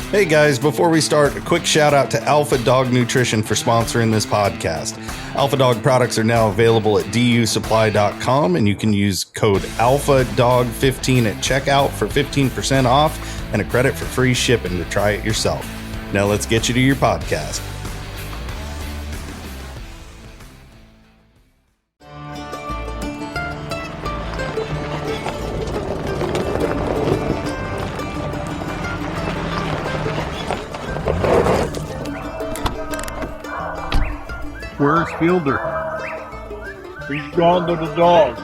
Hey guys, before we start, a quick shout out to Alpha Dog Nutrition for sponsoring this podcast. Alpha Dog products are now available at dusupply.com, and you can use code ALPHADOG15 at checkout for 15% off and a credit for free shipping to try it yourself. Now let's get you to your podcast. Where's Fielder? He's gone to the dogs.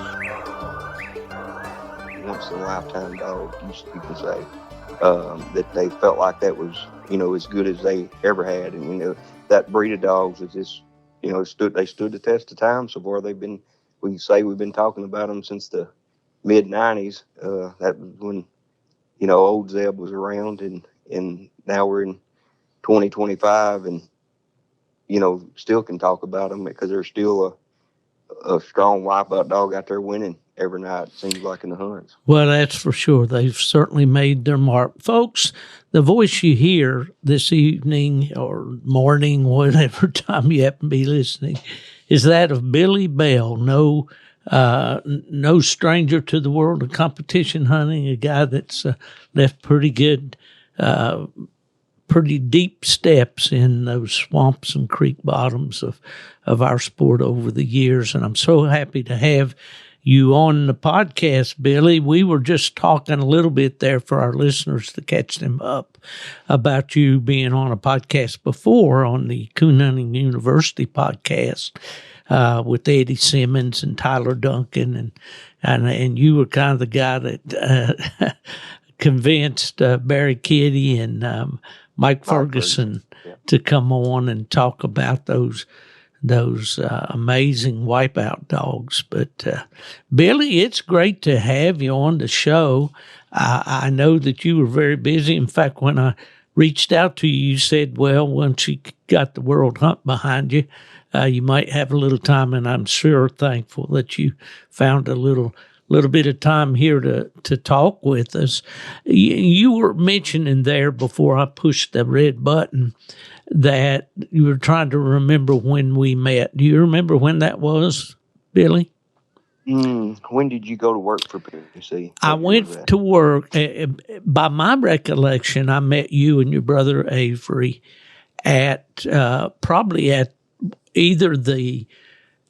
Once in a lifetime dog, you can say, that they felt like that was, as good as they ever had. And, that breed of dogs is just, they stood the test of time. So far we can say we've been talking about them since the mid 90s. That was when, old Zeb was around, and now we're in 2025 and, still can talk about them because there's still a strong wipeout dog out there winning every night, it seems like, in the hunts. Well, that's for sure. They've certainly made their mark. Folks, the voice you hear this evening or morning, whatever time you happen to be listening, is that of Billy Bell. No stranger to the world of competition hunting, a guy that's left pretty deep steps in those swamps and creek bottoms of our sport over the years. And I'm so happy to have you on the podcast, Billy. We were just talking a little bit there for our listeners to catch them up about you being on a podcast before, on the Coon Hunting University podcast with Eddie Simmons and Tyler Duncan. And you were kind of the guy that convinced Barry Kitty and Mike Ferguson to come on and talk about those amazing wipeout dogs. But Billy, it's great to have you on the show. I know that you were very busy. In fact, when I reached out to you, you said, well, once you got the World Hunt behind you, you might have a little time, and I'm sure thankful that you found a little bit of time here to talk with us. You were mentioning there before I pushed the red button that you were trying to remember when we met. Do you remember when that was, Billy? When did you go to work for PPC? I went to work. By my recollection, I met you and your brother Avery at probably at either the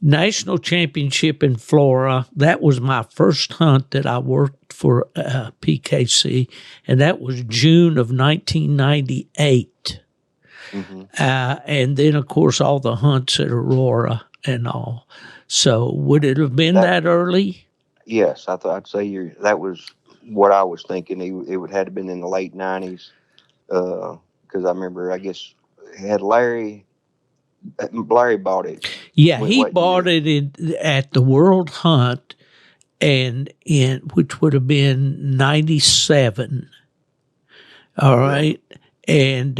National Championship in Florida. That was my first hunt that I worked for PKC, and that was June of 1998. Mm-hmm. And then, of course, all the hunts at Aurora and all. So would it have been that early? Yes, I'd say that was what I was thinking. It would have been in the late 90s because I remember, I guess, had Larry bought it. Yeah, he bought it at the World Hunt, which would have been 97. All right, and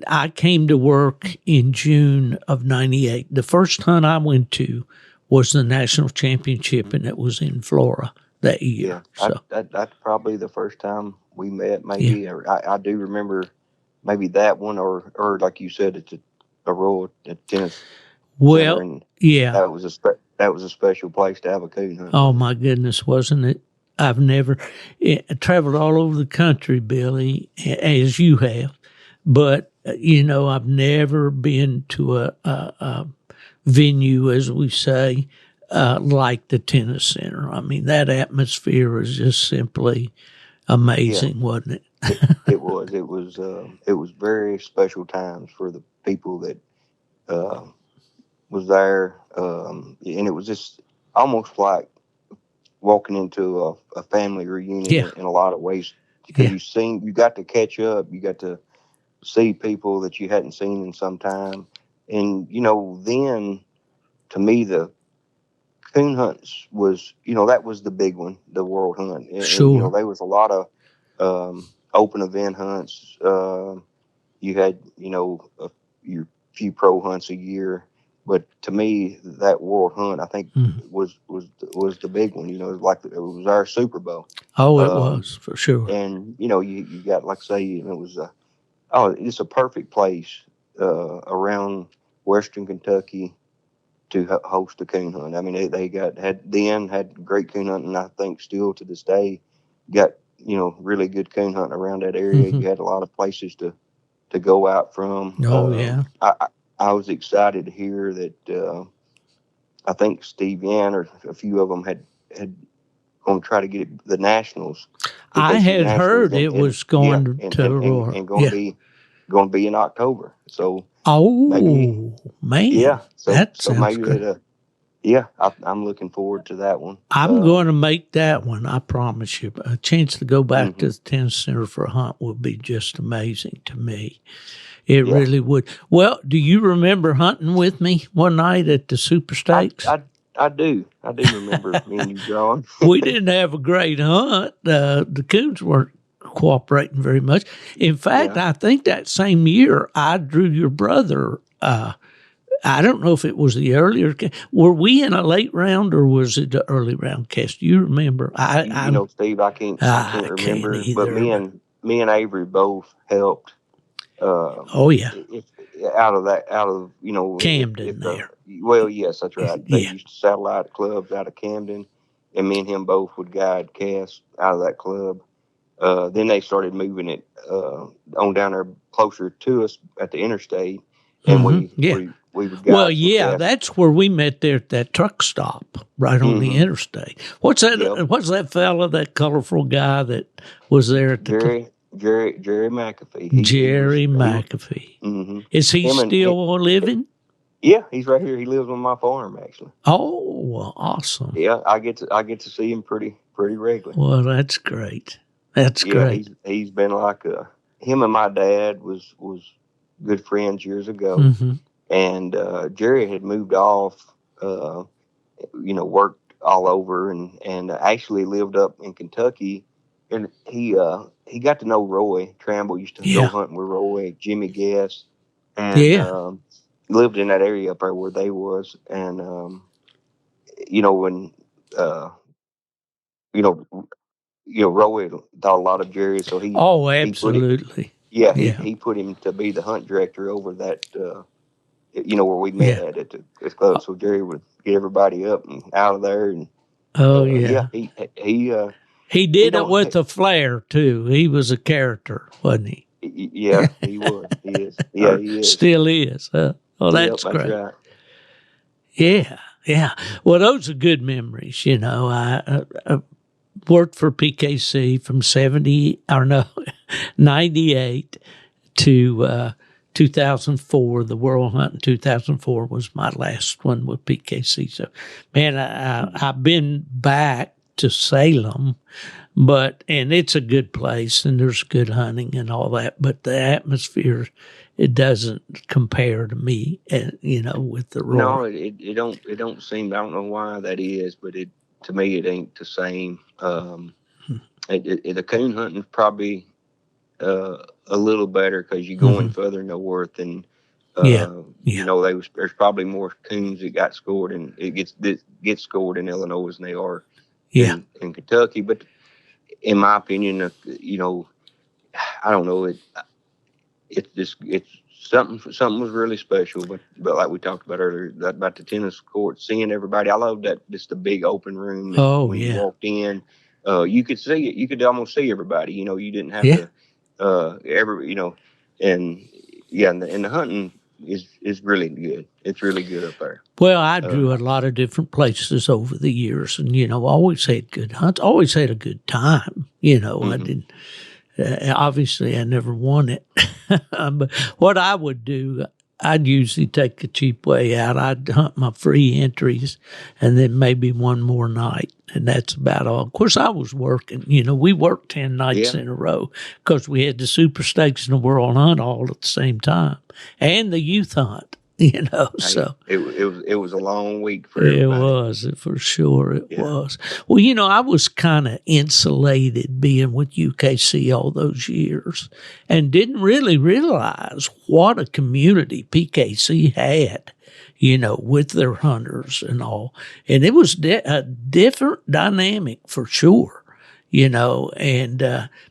I came to work in June of 98. The first hunt I went to was the National Championship, and it was in Florida that year. Yeah, so that's probably the first time we met. Maybe I do remember. Maybe that one, or like you said, it's a roll at tennis. Well, yeah, that was a special place to have a coon hunt. Oh my goodness, wasn't it? I've never traveled all over the country, Billy, as you have, but I've never been to a venue, as we say, like the tennis center. I mean, that atmosphere is just simply amazing, wasn't it? It was very special times for the people that was there, and it was just almost like walking into a family reunion in a lot of ways, because you got to catch up, you got to see people that you hadn't seen in some time, and then to me the coon hunts was that was the big one, the World Hunt. Sure. And, there was a lot of open event hunts. You had, your few pro hunts a year, But to me, that World Hunt, I think, was the big one. You know, it was our Super Bowl. Oh, it was for sure. And you know, you got, like I say, it was it's a perfect place around Western Kentucky to host a coon hunt. I mean, they had great coon hunting, and I think still to this day got, you know, really good coon hunting around that area. You had a lot of places to go out from. Oh yeah. I was excited to hear that I think Steve Yan or a few of them had going to try to get the Nationals. I had heard it was going to Aurora. And going to be in October. So man, that sounds good. I'm looking forward to that one. I'm going to make that one. I promise you. A chance to go back to the Tennis Center for a hunt would be just amazing to me. It really would. Well, do you remember hunting with me one night at the Super Stakes? I do. I do remember me and you, John. We didn't have a great hunt. The coons weren't cooperating very much. In fact, I think that same year I drew your brother. I don't know if it was the earlier. Were we in a late round or was it the early round cast? Do you remember? Steve, I can't remember. But me and Avery both helped. Out of you know, Camden there. Well, yes, that's right. They used to satellite clubs out of Camden, and me and him both would guide casts out of that club. Then they started moving it on down there closer to us at the interstate, and we would guide. Well, that's where we met there at that truck stop right on the interstate. What's that? Yep. What's that fella? That colorful guy that was there at the Jerry McAfee. Jerry McAfee. Mm-hmm. Is he still living? Yeah, he's right here. He lives on my farm, actually. Oh, well, awesome. Yeah, I get to see him pretty regularly. Well, that's great. That's great. He's been like him and my dad was good friends years ago, and Jerry had moved off, worked all over, and actually lived up in Kentucky. And he got to know Roy Tramble. Used to go hunting with Roy, Jimmy Guess, and lived in that area up there where they was. And when Roy thought a lot of Jerry, so he absolutely he put him to be the hunt director over that where we met at the club. So Jerry would get everybody up and out of there, and he did it with a flair too. He was a character, wasn't he? Yeah, he was. He is. Yeah, he is. Still is. Huh? Oh, that's great. Right. Yeah. Well, those are good memories. You know, I worked for PKC from 98 to 2004. The World Hunt in 2004 was my last one with PKC. So, man, I've been back to Salem, and it's a good place and there's good hunting and all that, but the atmosphere, it doesn't compare to me, with the Roy. No, it don't seem, I don't know why that is, but to me, it ain't the same. The coon hunting is probably a little better because you're going further north, and there's probably more coons that got scored, and it gets scored in Illinois than they are in Kentucky. But in my opinion, I don't know, it's something was really special. But like we talked about earlier, about the tennis court, seeing everybody. I love that, just the big open room. When you walked in, you could see it. You could almost see everybody. You didn't have to and the hunting is really good. It's really good up there. Well, I drew a lot of different places over the years, and always had good hunts. Always had a good time. I didn't. Obviously, I never won it. But what I would do, I'd usually take the cheap way out. I'd hunt my free entries, and then maybe one more night, and that's about all. Of course, I was working. We worked 10 nights in a row because we had the Super Stakes and the World Hunt all at the same time, and the youth hunt. So it was a long week for it everybody. was, for sure it was. Well, I was kind of insulated being with UKC all those years and didn't really realize what a community PKC had, with their hunters and all. And it was a different dynamic for sure, and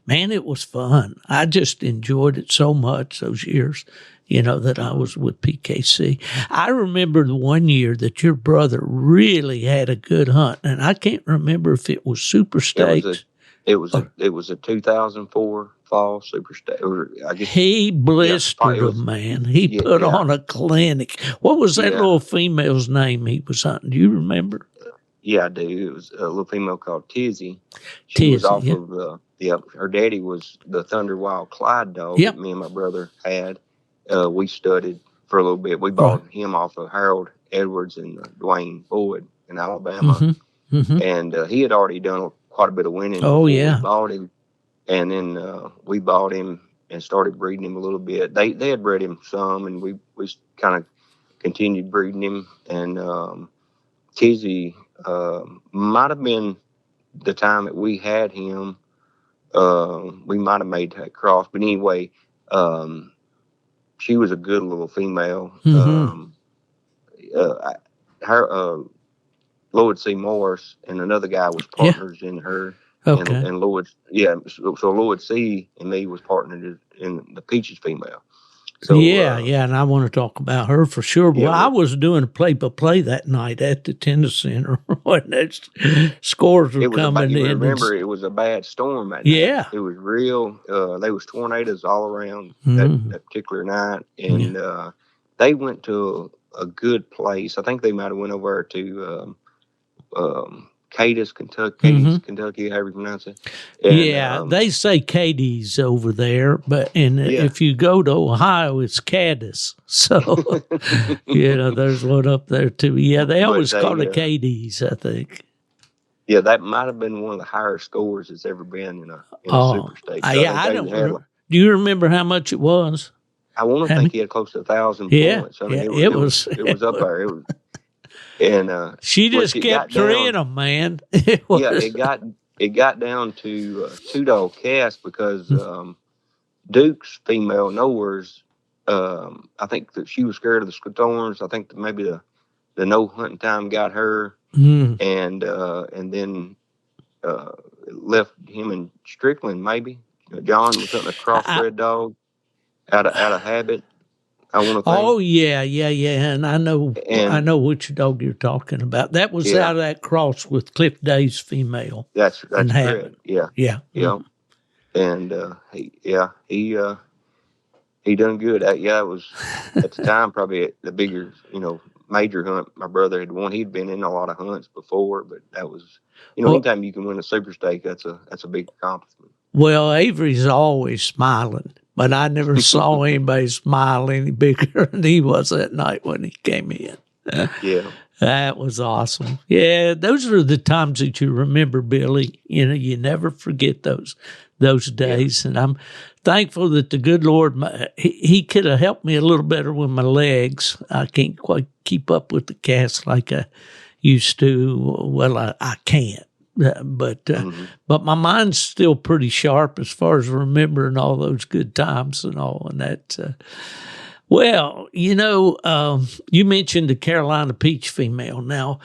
man, it was fun. I just enjoyed it so much those years, that I was with PKC. I remember the one year that your brother really had a good hunt, and I can't remember if it was Super Stakes. It was a 2004 fall Super Stakes. I guess he blistered him, man. He put on a clinic. What was that little female's name he was hunting? Do you remember? Yeah, I do. It was a little female called Tizzy. She was off of her daddy was the Thunder Wild Clyde dog that me and my brother had. We studied for a little bit. We bought him off of Harold Edwards and Dwayne Boyd in Alabama. And he had already done quite a bit of winning. Oh, yeah. We bought him. And then we bought him and started breeding him a little bit. They had bred him some, and we kind of continued breeding him. And Tizzy might have been the time that we had him. We might have made that cross. But anyway, she was a good little female. Lloyd C. Morris and another guy was partners in her. Okay. And Lloyd, so Lloyd C. and me was partnered in the Peaches female. So, and I want to talk about her for sure. Well, I was doing a play-by-play that night at the tennis center when scores were coming in. Remember, it was a bad storm that night. It was real. There was tornadoes all around that particular night, and they went to a good place. I think they might have went over to Cadiz, Kentucky, however you pronounce it. And, they say Cadiz over there, but if you go to Ohio, it's Cadiz. So, there's one up there too. Yeah, they always call it Cadiz, I think. Yeah, that might have been one of the higher scores that's ever been in a Super State. I don't remember. Do you remember how much it was? I want to think he had close to 1,000 points. I mean, it was up there. It was. And she just kept treating them, man. It got down to 2-dog cast because Duke's female Nowheres, I think that she was scared of the storms. I think that maybe the no hunting time got her, and then left him and Strickland. Maybe John was hunting a crossbred dog out of habit. I want to think. Oh yeah, and I know which dog you're talking about. That was out of that cross with Cliff Day's female. That's correct. Yeah. And he done good. It was at the time probably the bigger major hunt my brother had won. He'd been in a lot of hunts before, but that was anytime you can win a Super Stake, that's a big accomplishment. Well, Avery's always smiling. But I never saw anybody smile any bigger than he was that night when he came in. That was awesome. Yeah, those are the times that you remember, Billy. You never forget those days. And I'm thankful that the good Lord, he could have helped me a little better with my legs. I can't quite keep up with the cast like I used to. Well, I can't. But my mind's still pretty sharp as far as remembering all those good times and all. And that, you mentioned the Carolina Peach female. Now,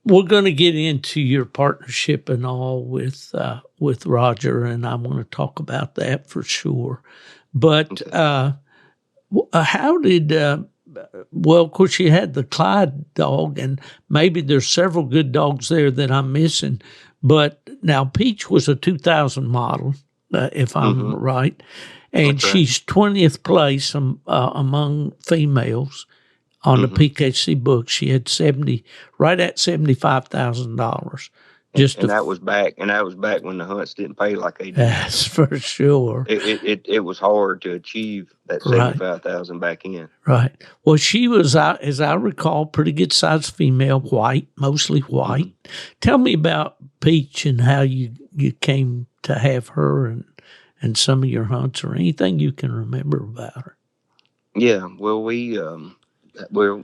we're going to get into your partnership and all with Roger, and I want to talk about that for sure. But how did well, of course, you had the Clyde dog, and maybe there's several good dogs there that I'm missing. But now Peach was a 2000 model, if I'm right, and she's 20th place among females on the PKC book. She had right at $75,000. That was back when the hunts didn't pay like they did. That's for sure. It was hard to achieve that 75,000 back in. Right. Well, she was, as I recall, pretty good sized female, white, mostly white. Tell me about Peach and how you came to have her and some of your hunts or anything you can remember about her. Yeah, well, well,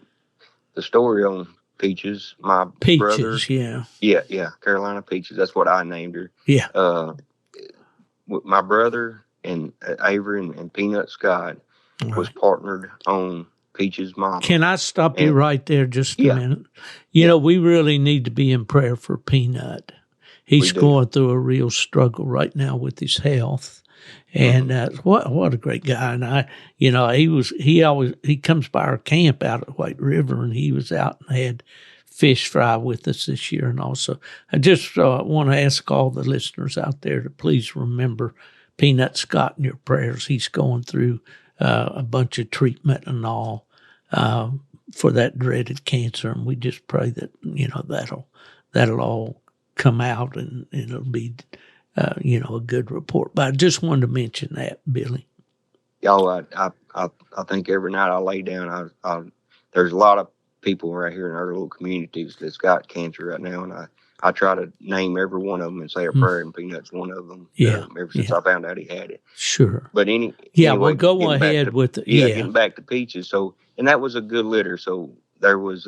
the story on Peaches, my brother, Peaches, yeah. yeah, Carolina Peaches. That's what I named her. Yeah. My brother and Avery and Peanut Scott All was right. partnered on Peaches' mama. Can I stop you And right there just a yeah, minute? yeah, We really need to be in prayer for Peanut. He's we do. going through a real struggle right now with his health. And what a great guy! And he comes by our camp out at White River, and he was out and had fish fry with us this year. And also, I just want to ask all the listeners out there to please remember Peanut Scott in your prayers. He's going through a bunch of treatment and all for that dreaded cancer, and we just pray that that'll all come out and it'll be a good report. But I just wanted to mention that, Billy. I think every night I lay down, there's a lot of people right here in our little communities that's got cancer right now, and I try to name every one of them and say a prayer, and Peanut's one of them. Yeah. Ever since I found out he had it. Sure. But We'll anyway, go ahead with the, getting back to Peaches. So, and that was a good litter. So there was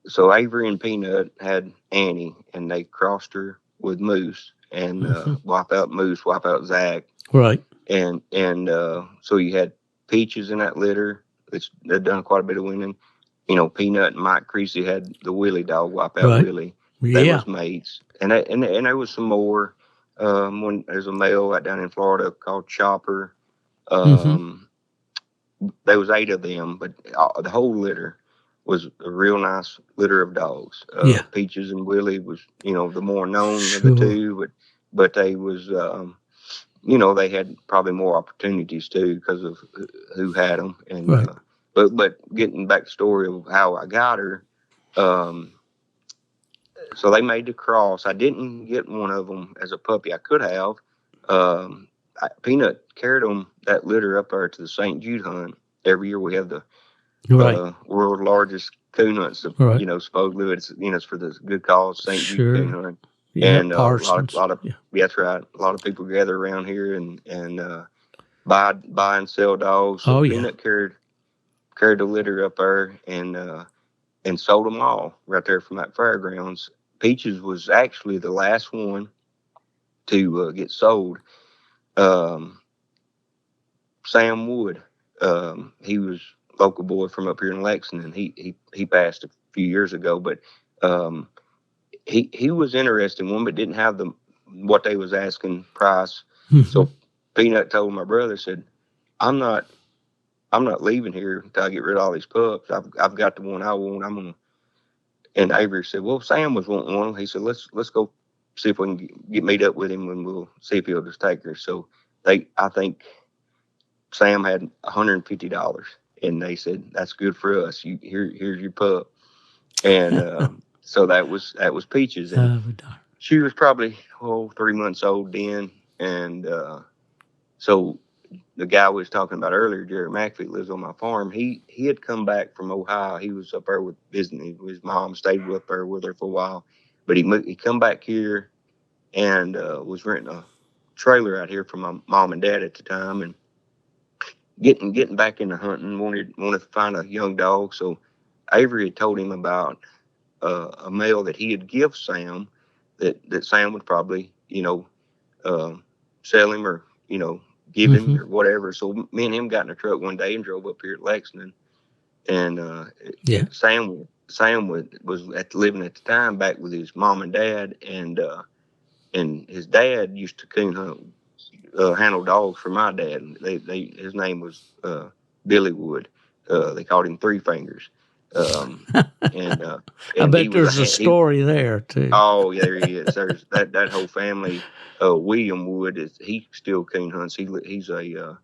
so Avery and Peanut had Annie, and they crossed her with Moose, and wipe out Zach. Right. And so you had Peaches in that litter. They've done quite a bit of winning. Peanut and Mike Creasy had the Willie dog wipe out Willie. They was mates. And there was some more. When there's a male out down in Florida called Chopper. There was 8 of them, but the whole litter was a real nice litter of dogs. Peaches and Willie was, the more known of the two, but they was, they had probably more opportunities too because of who had them. And but getting back to the story of how I got her, so they made the cross. I didn't get one of them as a puppy. I could have. Peanut carried that litter up there to the St. Jude hunt. Every year we have the world's largest coon hunt. Supposedly it's for the good cause, St. Jude coon hunt. Yeah, and a lot of that's right. A lot of people gather around here and buy and sell dogs. So Peanut carried the litter up there and sold them all right there from that fairgrounds. Peaches was actually the last one to get sold. Sam Wood, he was a local boy from up here in Lexington. He passed a few years ago, but he was interested in one, but didn't have what they was asking price. So Peanut told my brother, said, I'm not leaving here until I get rid of all these pups. I've got the one I want. And Avery said, well, Sam was wanting one. He said, let's go see if we can get meet up with him, and we'll see if he'll just take her. So I think Sam had $150, and they said, that's good for us. Here's your pup. And so that was Peaches. And she was probably 3 months old then. And so the guy we was talking about earlier, Jerry McAfee, lives on my farm. He had come back from Ohio. He was up there visiting his mom, stayed up there with her for a while. But he come back here and was renting a trailer out here for my mom and dad at the time, and getting back into hunting, wanted to find a young dog. So Avery had told him about a male that he had give Sam, that Sam would probably sell him or give him or whatever. So me and him got in a truck one day and drove up here at Lexington, and Sam was living at the time back with his mom and dad, and his dad used to coon hunt, handle dogs for my dad. His name was Billy Wood. They called him Three Fingers. And I bet there's a story there too. Oh, there he is. There's that whole family. William Wood he still coon hunts. He's a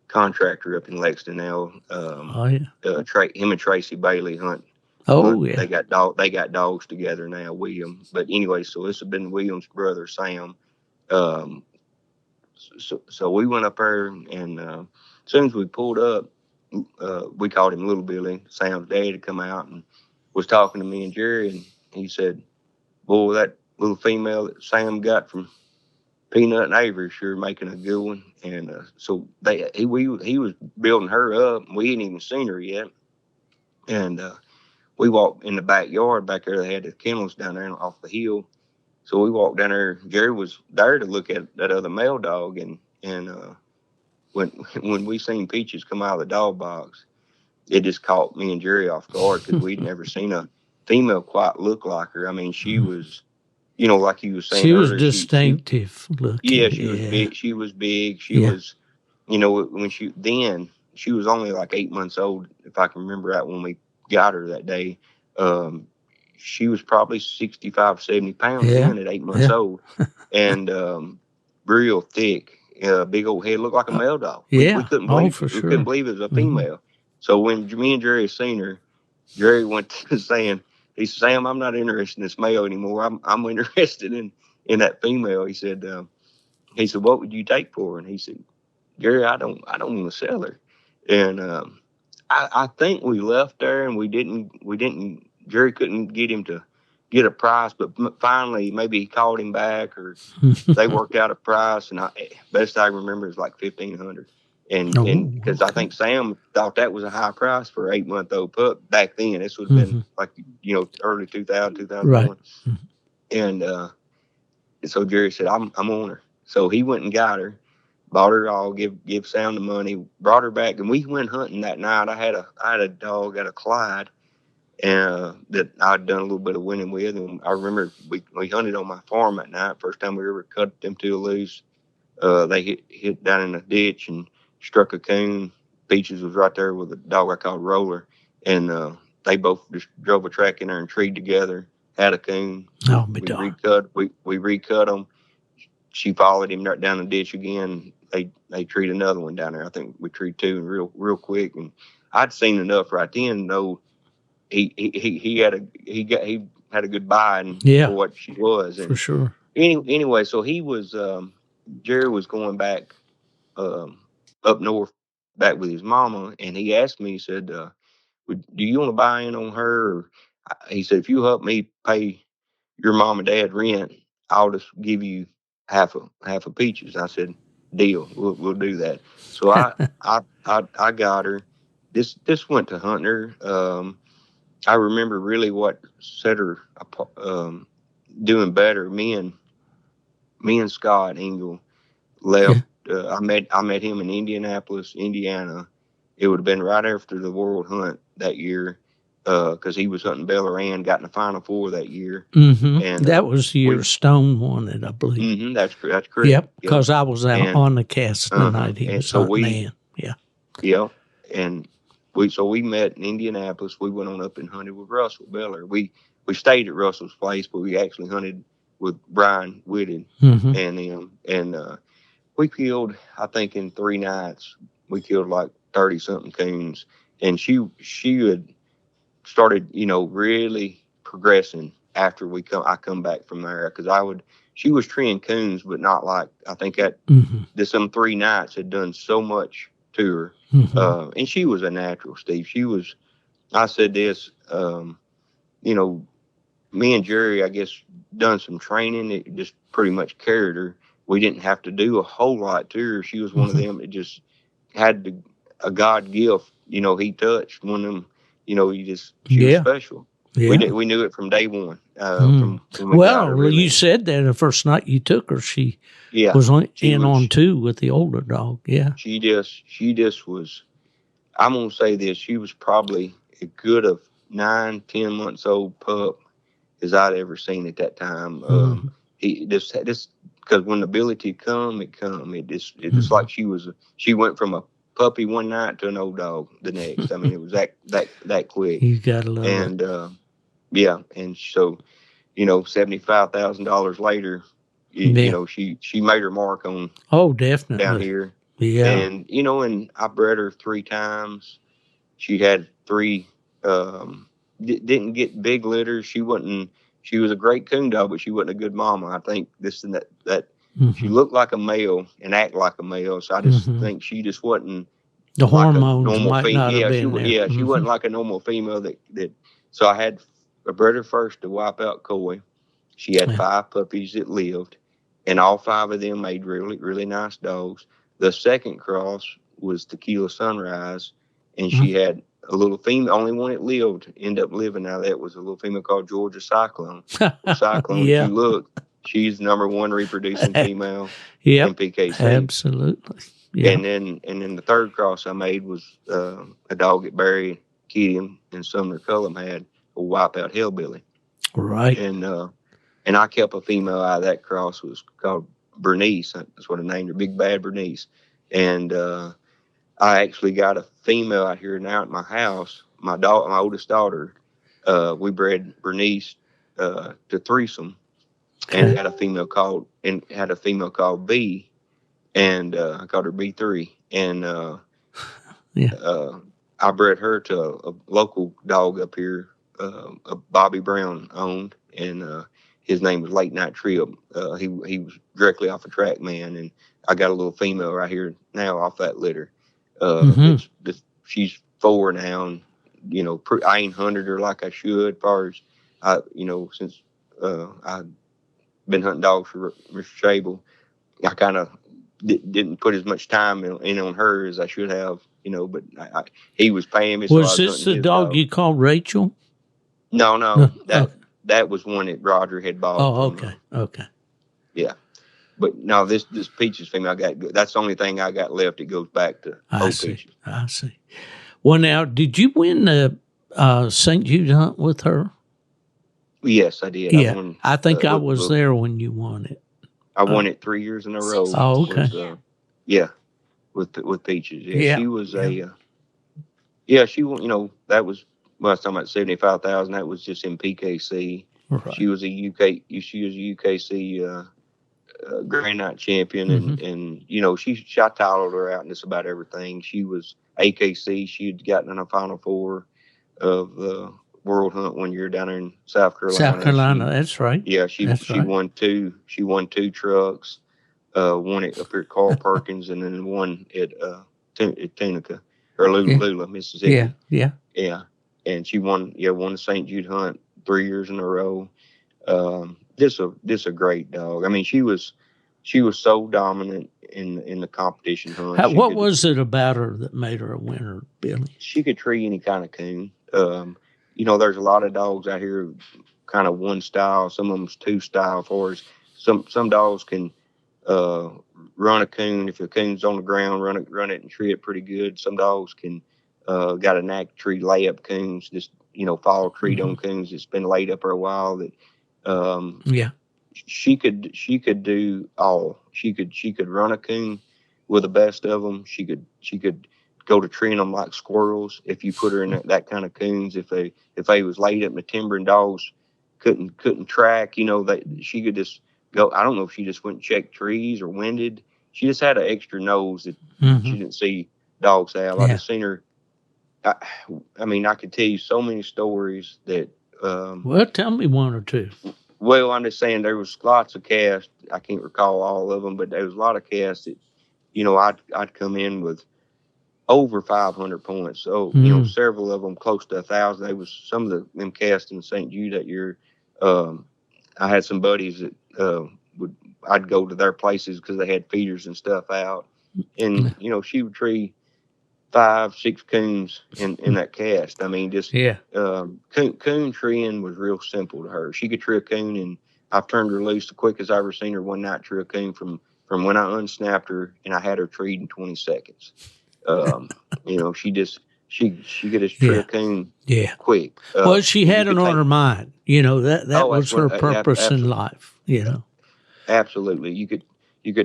contractor up in Lexington now. Him and Tracy Bailey hunt. They got dogs together now, William. But anyway, so this has been William's brother Sam. So we went up there, and as soon as we pulled up, we called him Little Billy. Sam's dad had come out and was talking to me and Jerry, and he said, "Boy, that little female that Sam got from Peanut and Avery sure making a good one. And so he was building her up. We hadn't even seen her yet. And we walked in the backyard back there. They had the kennels down there off the hill. So we walked down there. Jerry was there to look at that other male dog. And when we seen Peaches come out of the dog box, it just caught me and Jerry off guard because we'd never seen a female quite look like her. I mean, she was, like you were saying she earlier, was distinctive looking. Yeah, she was big. She was big. She was, when she was only like 8 months old, if I can remember right when we got her that day. She was probably 65, 70 pounds then at 8 months old, and real thick, big old head, looked like a male dog. We couldn't believe we couldn't believe it was a female. Mm-hmm. So when me and Jerry seen her, Jerry went to saying, he said, "Sam, I'm not interested in this male anymore. I'm interested in that female." He said, "What would you take for her?" And he said, "Jerry, I don't want to sell her." And I think we left there and we didn't. Jerry couldn't get him to get a price, but finally maybe he called him back or they worked out a price. And best I remember is like $1,500. And because I think Sam thought that was a high price for an 8-month-old pup back then. This would have been like, early 2000, 2001. Right. And so Jerry said, I'm on her. So he went and got her, bought her all, give Sam the money, brought her back. And we went hunting that night. I had a dog at a Clyde that I'd done a little bit of winning with. And I remember we hunted on my farm that night. First time we ever cut them two loose. They hit down in a ditch and struck a coon. Peaches was right there with a dog I called Roller. And they both just drove a track in there and treed together, had a coon. We recut them. She followed him right down the ditch again. They treed another one down there. I think we treed two and real quick. And I'd seen enough right then to know he had a good buy for what she was. And for sure. Anyway, so he was Jerry was going back up north back with his mama, and he asked me, he said, "Do you want to buy in on her?" Or, he said, "If you help me pay your mom and dad rent, I'll just give you half a Peaches." I said, "Deal, we'll do that." So I got her. This went to hunting her. I remember really what set her doing better. Me and Scott Engel left. I met him in Indianapolis, Indiana. It would have been right after the World Hunt that year, because he was hunting Bellarine, got in the Final Four that year. Mm-hmm. And that was the year Stone won it, I believe. Mm-hmm, that's correct. Yep, because I was out on the cast the night he was hunting in. Yeah. Yeah, and we met in Indianapolis. We went on up and hunted with Russell Beller. We stayed at Russell's place, but we actually hunted with Brian Whitted and him. And we killed, I think in 3 nights, we killed like 30-something coons. And she had started, really progressing after I come back from there. Because she was treeing coons, but not like, I think that some 3 nights had done so much to her. And she was a natural, Steve. I said this, me and Jerry, I guess, done some training. It just pretty much carried her. We didn't have to do a whole lot to her. She was one of them that just had a God gift. He touched one of them. She was special. Yeah. We knew it from day one. From when we got her, really. You said that the first night you took her, she was on 2 with the older dog. Yeah, she just was. I'm gonna say this: she was probably as good of 9, 10 months old pup as I'd ever seen at that time. Because when the ability come, it come. It's like she went from a puppy one night to an old dog the next. I mean, it was that quick. You gotta love it. And and so, $75,000 later, she made her mark on. Oh, definitely down here. Yeah, and and I bred her 3 times. She had 3. Didn't get big litters. She was a great coon dog, but she wasn't a good mama. I think this and that she looked like a male and act like a male. So I just think she just wasn't the hormones might not have been there. Yeah, she wasn't like a normal female that. So I bred her first to wipe out Coy. She had 5 puppies that lived, and all 5 of them made really, really nice dogs. The second cross was Tequila Sunrise, and she had a little female, only one that ended up living out of that was a little female called Georgia Cyclone. Well, Cyclone, Yeah. if you look, she's the #1 reproducing female Yep. in PKC. Absolutely. Yeah. And then the third cross I made was a dog that Barry Keating and Sumner Cullum had, a Wipeout Hillbilly. Right. And I kept a female out of that cross. It was called Bernice. That's what I named her, Big Bad Bernice. And I actually got a female out here now at my house. My oldest daughter, we bred Bernice to threesome, and had a female called B, and I called her B3. And I bred her to a local dog up here, a Bobby Brown owned, and his name was Late Night Trip. He was directly off a track man, and I got a little female right here now off that litter. She's 4 now, and I ain't hunted her like I should. As far as since I've been hunting dogs for Mr. Shable, I kind of didn't put as much time in on her as I should have. But he was paying me. Was this the dog you called Rachel? No. That was one that Roger had bought. Oh, from, okay. Yeah. But no, this Peaches female, that's the only thing I got left. It goes back to Peaches. I see. Well, now, did you win the St. Jude hunt with her? Yes, I did. Yeah, I think I was there when you won it. I won it 3 years in a row. Oh, okay. With Peaches. Yeah. She was she won. That was, I was talking about 75,000. That was just in PKC. Right. She was a UKC Grand Night champion, and I titled her out in just about everything. She was AKC. She had gotten in a Final Four of the World Hunt one year down there in South Carolina. That's right. Yeah, she won 2. She won 2 trucks. One up here at Carl Perkins, and then one at Tunica or Lula, Mississippi. Yeah. And she won the St. Jude hunt 3 years in a row. This a great dog. I mean, she was so dominant in the competition hunt. What was it about her that made her a winner, Billy? She could tree any kind of coon. There's a lot of dogs out here, kind of one style. Some of them's 2 style. For us, some dogs can run a coon. If a coon's on the ground, run it and tree it pretty good. Some dogs can got a knack to tree layup coons, just fall treat on coons that's been laid up for a while. That she could do all. She could run a coon with the best of them. She could go to treeing them like squirrels if you put her in that kind of coons. If they was laid up in the timber and dogs couldn't track, that she could just go. I don't know if she just went and checked trees or winded. She just had an extra nose that she didn't see dogs have. I just seen her. I mean, I could tell you so many stories that. Well, tell me one or two. Well, I'm just saying there was lots of casts. I can't recall all of them, but there was a lot of casts that, I'd come in with over 500 points. So, several of them close to 1,000. There was some of them casts in St. Jude that year. I had some buddies that I'd go to their places because they had feeders and stuff out, and she would tree 5-6 coons in that cast. I mean, just coon treeing was real simple to her. She could tree a coon, and I've turned her loose the quickest I've ever seen her one night tree a coon from when I unsnapped her, and I had her treed in 20 seconds. She could just tree a coon quick. Well, she had it on her mind. That was her purpose in life. Absolutely. You could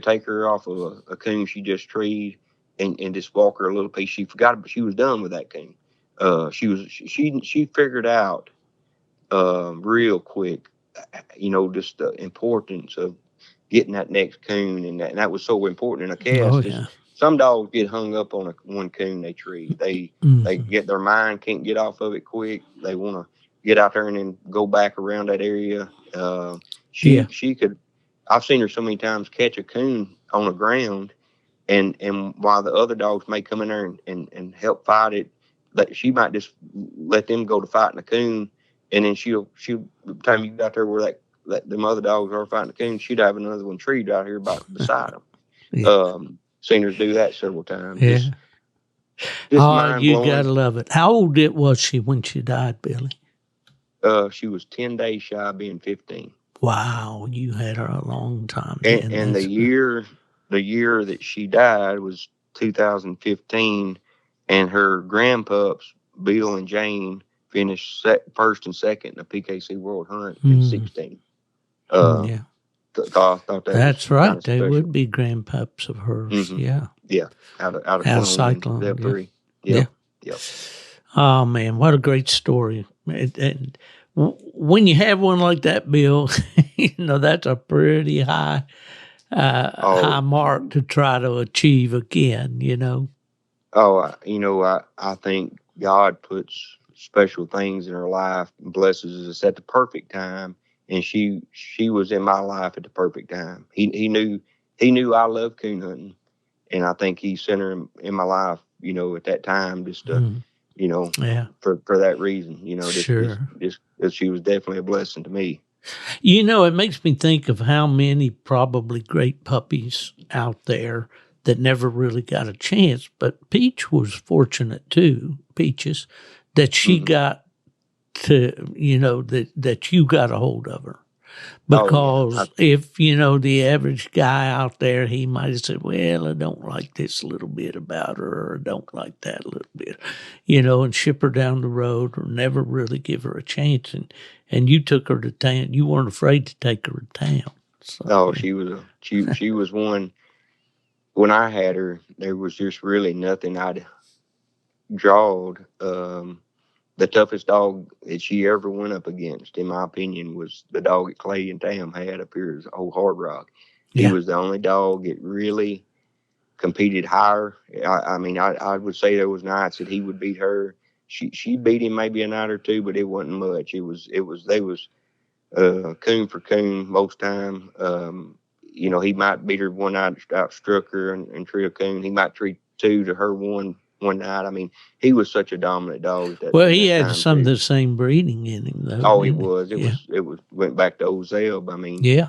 take her off of a coon she just treed and just walk her a little piece. She forgot, but she was done with that coon. She figured out real quick, just the importance of getting that next coon, and that was so important in a cast. Some dogs get hung up on one coon they tree. They get their mind can't get off of it quick. They want to get out there and then go back around that area. She could. I've seen her so many times catch a coon on the ground, and while the other dogs may come in there and help fight it, that she might just let them go to fighting the coon, and then she'll by the time you got there where that the mother dogs are fighting the coon, she'd have another one treed right here beside them. Yeah. Seen her do that several times. Yeah. Just Oh, mind you blowing. gotta love it. How old was she when she died, Billy? She was 10 days shy of being 15. Wow, you had her a long time. And the year that she died was 2015, and her grandpups, Bill and Jane, finished first and second in the PKC World Hunt in 16. Yeah. Thought that That's was right. kind of They special. would be grandpups of hers. Mhm. Yeah. Yeah, out of Out of Clone, Cyclone. Step Yeah. 3. Yeah. Yep. Oh man, what a great story! And when you have one like that, Bill, that's a pretty high mark to try to achieve again. I think God puts special things in her life and blesses us at the perfect time. And she was in my life at the perfect time. He knew I loved coon hunting, and I think he sent her in my life, at that time just to, for that reason, Sure. just she was definitely a blessing to me. It makes me think of how many probably great puppies out there that never really got a chance. But Peach was fortunate too, Peaches, that she got to, that you got a hold of her. Because if, the average guy out there, he might have said, well, I don't like this little bit about her, or I don't like that little bit, and ship her down the road or never really give her a chance. And you took her to town. You weren't afraid to take her to town. So, she was one. When I had her, there was just really nothing I'd drawed. The toughest dog that she ever went up against, in my opinion, was the dog that Clay and Tam had up here as Old Hard Rock. He was the only dog that really competed higher. I would say there was nights that he would beat her. She beat him maybe a night or two, but it wasn't much. They was coon for coon most time. He might beat her one night, outstruck her and tree a coon. He might treat two to her one night. I mean, he was such a dominant dog. He had some of the same breeding in him, though. Oh, he was. It was went back to old Zeb. I mean, yeah.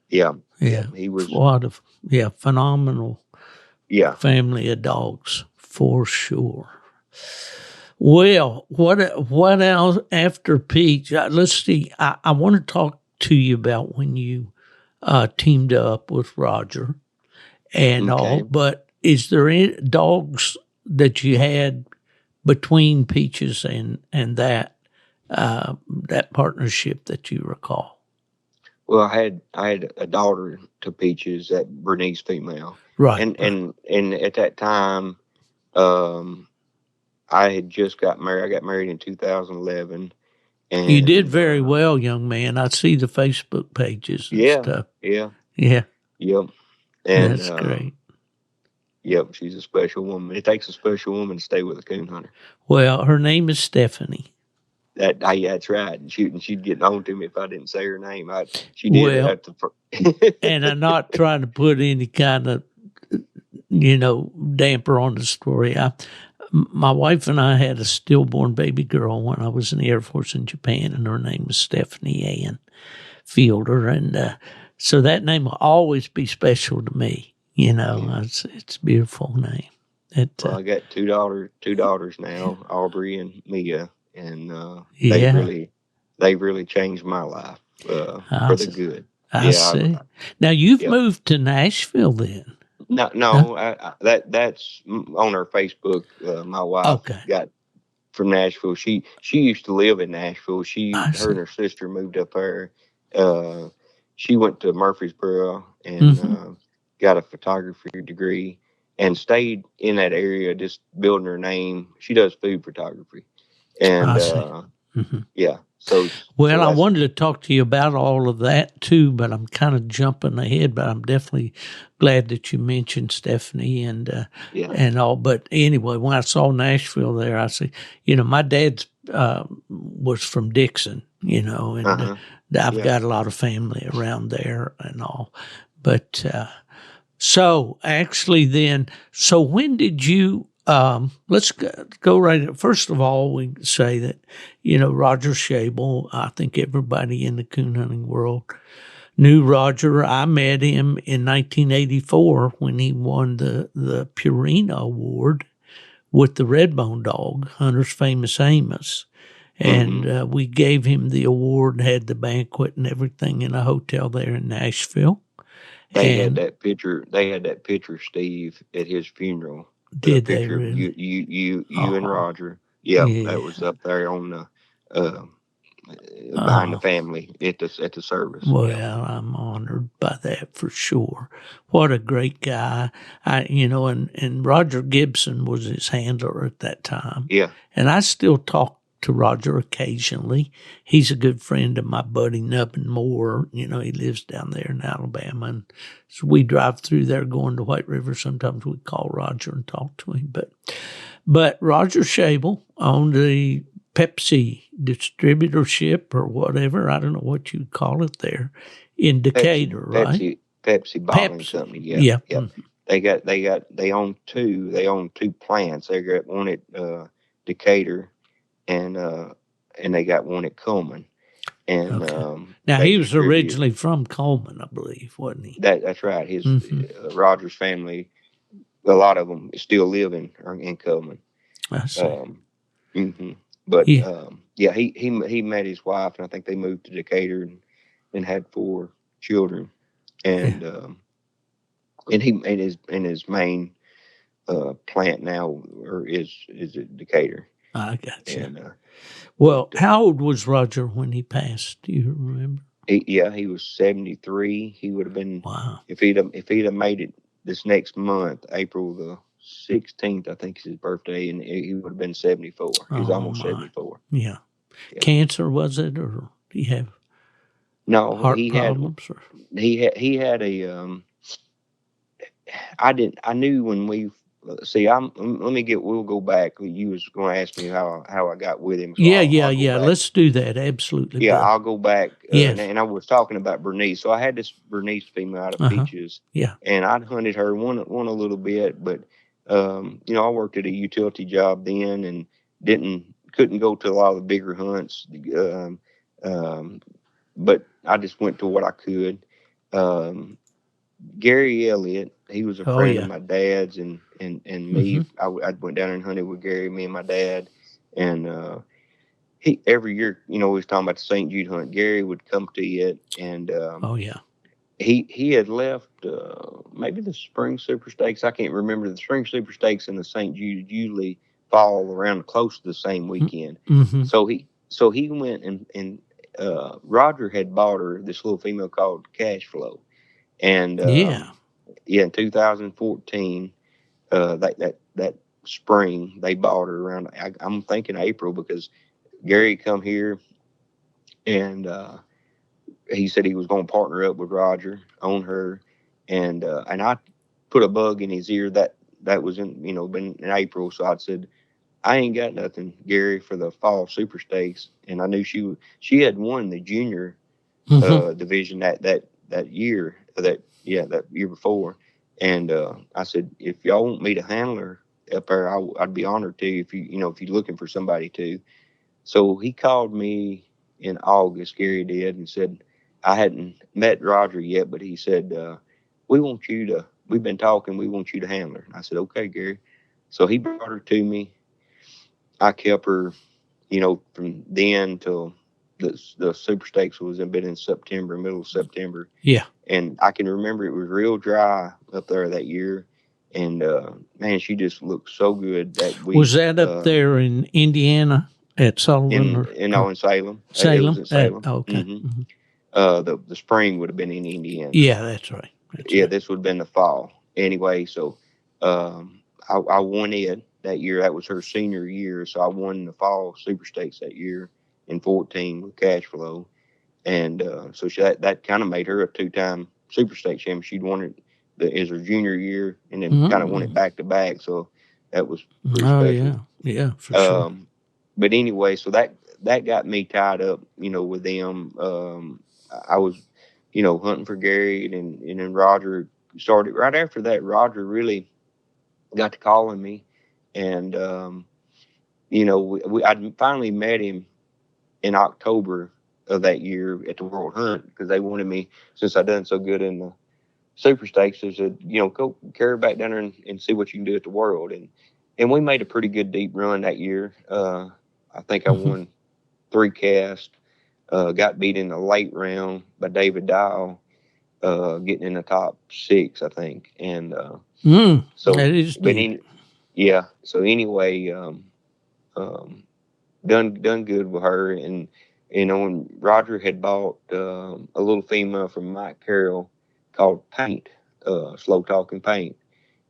He was phenomenal. Yeah, family of dogs for sure. Well, what else after Peach? Let's see. I want to talk to you about when you teamed up with Roger and all. But is there any dogs that you had between Peaches and that partnership that you recall? Well, I had a daughter to Peaches, that Bernice female, right? And at that time, I had just got married. I got married in 2011. And you did very well, young man. I see the Facebook pages and stuff. Yeah. Yep. And that's great. Yep, she's a special woman. It takes a special woman to stay with a coon hunter. Well, her name is Stephanie. That's right. And she'd get on to me if I didn't say her name. She did at the and I'm not trying to put any kind of, damper on the story. My wife and I had a stillborn baby girl when I was in the Air Force in Japan, and her name was Stephanie Ann Fielder. And so that name will always be special to me. It's a beautiful name. I got two daughters now, Aubrey and Mia, and they really changed my life for the good. I see. Now you've moved to Nashville then. No, that's on her Facebook. My wife got from Nashville. She used to live in Nashville. Her and her sister moved up there. She went to Murfreesboro and got a photography degree and stayed in that area, just building her name. She does food photography, and So, I wanted to talk to you about all of that too, but I'm kind of jumping ahead. But I'm definitely glad that you mentioned Stephanie and all. But anyway, when I saw Nashville there, I see, my dad's was from Dixon, and I've got a lot of family around there and all. But so actually, then, when did you Let's go right. First of all, we say that, Roger Shabel, I think everybody in the coon hunting world knew Roger. I met him in 1984 when he won the Purina Award with the Redbone dog, Hunter's Famous Amos. And we gave him the award, had the banquet and everything in a hotel there in Nashville. They had that picture. They had that picture, Steve, at his funeral. Did they picture really? of you and Roger. Yeah, that was up there on the behind the family at the service. Well, I'm honored by that for sure. What a great guy! And Roger Gibson was his handler at that time. Yeah, and I still talk to Roger occasionally. He's a good friend of my buddy Nubbin Moore. He lives down there in Alabama, and so we drive through there going to White River. Sometimes we call Roger and talk to him. But Roger Shabel owned the Pepsi distributorship or whatever. I don't know what you'd call it there in Decatur, right? Pepsi bottling company. Yeah. Mm-hmm. They own two. They own two plants. They got one at Decatur, and they got one at Coleman. And now he was originally from Coleman, I believe, wasn't he? That's right. His Roger's family, a lot of them still live in Coleman. I see. But he met his wife, and I think they moved to Decatur and had 4 children. And his main plant now is at Decatur. I got you. And, how old was Roger when he passed? Do you remember? He was 73. He would have been if he'd have made it this next month, April the 16th, I think is his birthday, and he would have been 74. He's almost 74. Yeah. Cancer, was it, or do you have heart problems? He had a I knew when we we'll go back. You was going to ask me how I got with him. So yeah. Let's do that. Absolutely. Yeah, I'll go back. Yes. And I was talking about Bernice. So I had this Bernice female out of Peaches. Yeah. And I'd hunted her one a little bit, but I worked at a utility job then and couldn't go to a lot of the bigger hunts. But I just went to what I could. Gary Elliott, he was a friend of my dad's and me. I went down and hunted with Gary, me and my dad. And he every year, we was talking about the St. Jude hunt. Gary would come to it, and he had left maybe the Spring Super Stakes. I can't remember. The Spring Super Stakes and the St. Jude usually fall around close to the same weekend. Mm-hmm. So he went and Roger had bought her this little female called Cash Flow. And in 2014, that spring they bought her around. I'm thinking April because Gary come here, and he said he was going to partner up with Roger on her, and I put a bug in his ear that was been in April. So I said, I ain't got nothing, Gary, for the fall Super Stakes, and I knew she had won the junior division that year. That year before, and I said, if y'all want me to handle her up there, I'd be honored to. If you're looking for somebody to. So he called me in August, Gary did, and said I hadn't met Roger yet, but he said we've been talking, we want you to handle her. I said, okay, Gary. So he brought her to me. I kept her, from then till the Super Stakes been in September, middle of September. Yeah. And I can remember it was real dry up there that year. And, man, she just looked so good that week. Was that up there in Indiana at Sullivan? In Salem. Salem? In Salem. Okay. Mm-hmm. The spring would have been in Indiana. Yeah, that's right. This would have been the fall. Anyway, so I won it that year. That was her senior year. So I won the fall Super Stakes that year in 14 with Cash Flow. And so that kind of made her a 2-time Super Stakes champion. She'd won it as her junior year and then kind of won it back to back. So that was pretty special. Yeah, for sure. But anyway, so that got me tied up, with them. I was, hunting for Gary, and then Roger started. Right after that, Roger really got to calling me, And I finally met him in October of that year at the World Hunt, because they wanted me, since I'd done so good in the Super Stakes, they said, go carry back down there and see what you can do at the World. And we made a pretty good deep run that year. I think I won 3 casts, got beat in the late round by David Dial, getting in the top 6, I think. And so, that is deep. So anyway, done good with her. And when Roger had bought a little female from Mike Carroll called Paint, Slow Talking Paint,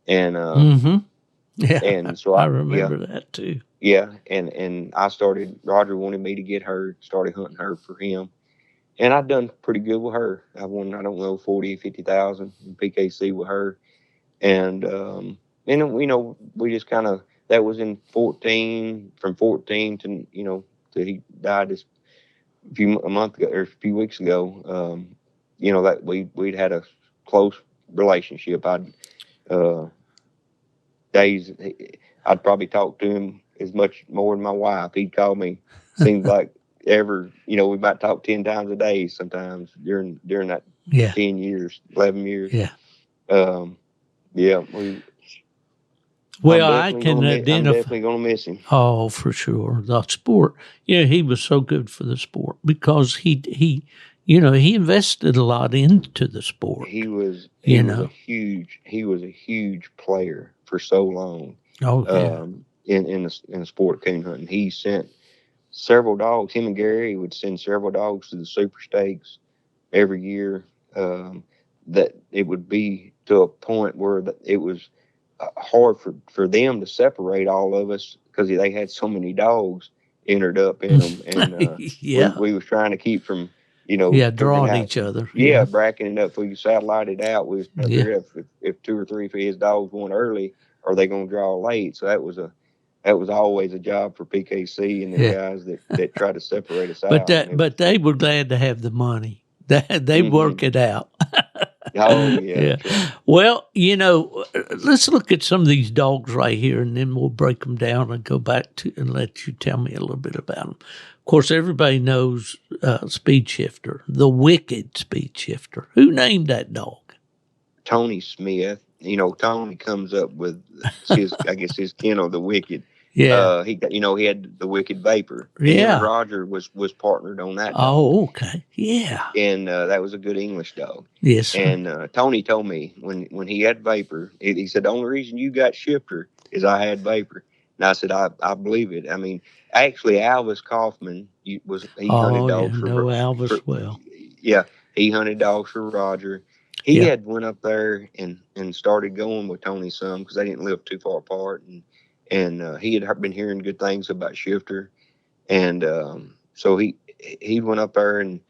and Yeah, and so I remember that too. Yeah, and Roger wanted me to get her, started hunting her for him, and I've done pretty good with her. I won, I don't know, 40, 50,000 in PKC with her, and we just kind of, that was in 14, from 14 to till he died a few weeks ago. That we'd had a close relationship. I'd probably talk to him as much more than my wife. He'd call me, seems like we might talk 10 times a day sometimes during that 10 years, 11 years. Yeah. Well, I can identify. I'm definitely going to miss him. Oh, for sure. The sport. Yeah, he was so good for the sport because he invested a lot into the sport. He was a huge player for so long. Oh, yeah. In the sport of coon hunting, he sent several dogs. Him and Gary would send several dogs to the Super Stakes every year. That it would be to a point where it was hard for them to separate all of us, because they had so many dogs entered up in them, and we was trying to keep from drawing each other. Bracketing it up. So you satellite it out. We was trying to figure out if 2 or 3 of his dogs went early, are they going to draw late? So that was always a job for PKC and the guys that try to separate us out. But they were glad to have the money. They work it out. Oh, yeah. Right. Well, let's look at some of these dogs right here, and then we'll break them down and go back to and let you tell me a little bit about them. Of course, everybody knows Speed Shifter, the wicked Speed Shifter. Who named that dog? Tony Smith. Tony comes up with his kennel, the Wicked. Yeah. He had the Wicked Vapor. Yeah. And Roger was partnered on that dog. Oh, okay. Yeah. And that was a good English dog. Yes. Sir. And Tony told me when he had Vapor, he said, the only reason you got Shifter is I had Vapor. And I said, I believe it. I mean, actually, Alvis Kaufman hunted dogs for Alvis well. Yeah, he hunted dogs for Roger. He had went up there and started going with Tony some, because they didn't live too far apart, and he had been hearing good things about Shifter, and so he went up there and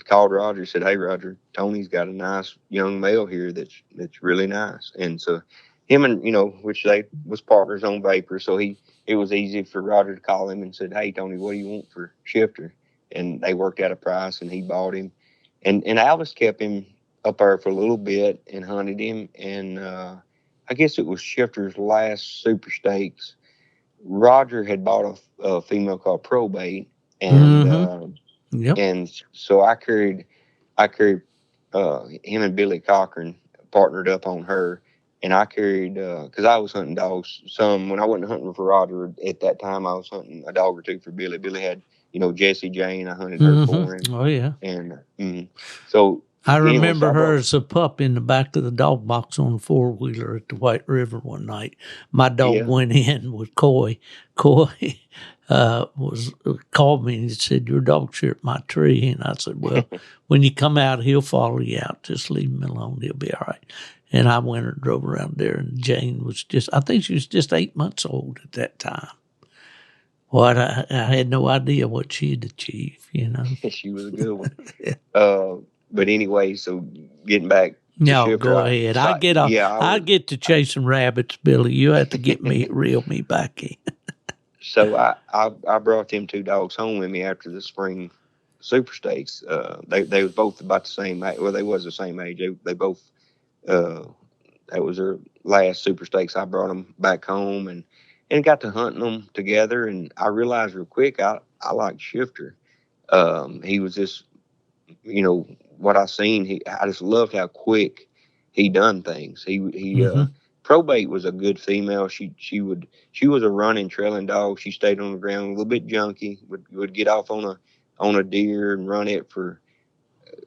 called Roger, said, "Hey Roger, Tony's got a nice young male here that's really nice." And so him and which they was partners on Vapor, so it was easy for Roger to call him and said, "Hey Tony, what do you want for Shifter?" And they worked out a price, and he bought him, and Alvis kept him up there for a little bit and hunted him. And I guess it was Shifter's last Super Stakes. Roger had bought a female called Probate, and and so I carried him and Billy Cochran partnered up on her, and I carried because I was hunting dogs some when I wasn't hunting for Roger at that time. I was hunting a dog or two for Billy. Billy had Jessie Jane. I hunted her for him. Oh yeah, and so. I remember her as a pup in the back of the dog box on a 4-wheeler at the White River one night. My dog went in with Coy. Coy called me and said, "Your dog's here at my tree." And I said, "Well, when you come out, he'll follow you out. Just leave him alone. He'll be all right." And I went and drove around there, and Jane was I think she was just 8 months old at that time. What I had no idea what she'd achieved, She was a good one. But anyway, so getting back. No, go ahead. I get to chasing rabbits, Billy. You have to reel me back in. So I brought them 2 dogs home with me after the spring Super Stakes. They was both about the same age. Well, they was the same age. They both. That was their last Super Stakes. I brought them back home, and got to hunting them together. And I realized real quick, I liked Shifter. He was just, what I seen. I just loved how quick he done things. Probate was a good female. She was a running, trailing dog. She stayed on the ground, a little bit junky. Would get off on a deer and run it for,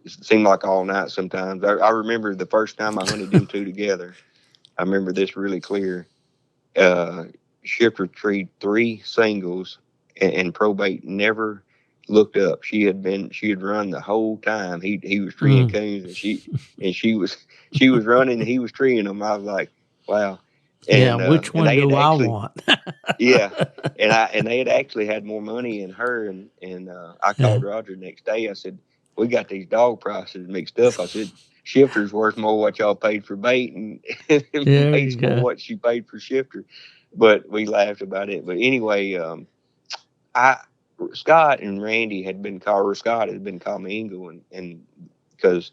it seemed like all night sometimes. I remember the first time I hunted them two together. I remember this really clear. Shifter treed 3 singles, and Probate never looked up. She had run the whole time. He was treeing coons, and she was running, and he was treeing them. I was like, wow. And, which one do I want? Yeah, and they had actually had more money in her, and I called Roger the next day. I said, we got these dog prices mixed up. I said, Shifter's worth more what y'all paid for bait, and Bait's more what she paid for Shifter. But we laughed about it. But anyway, Scott and Randy had been called, Scott had been called me Ingle, and because,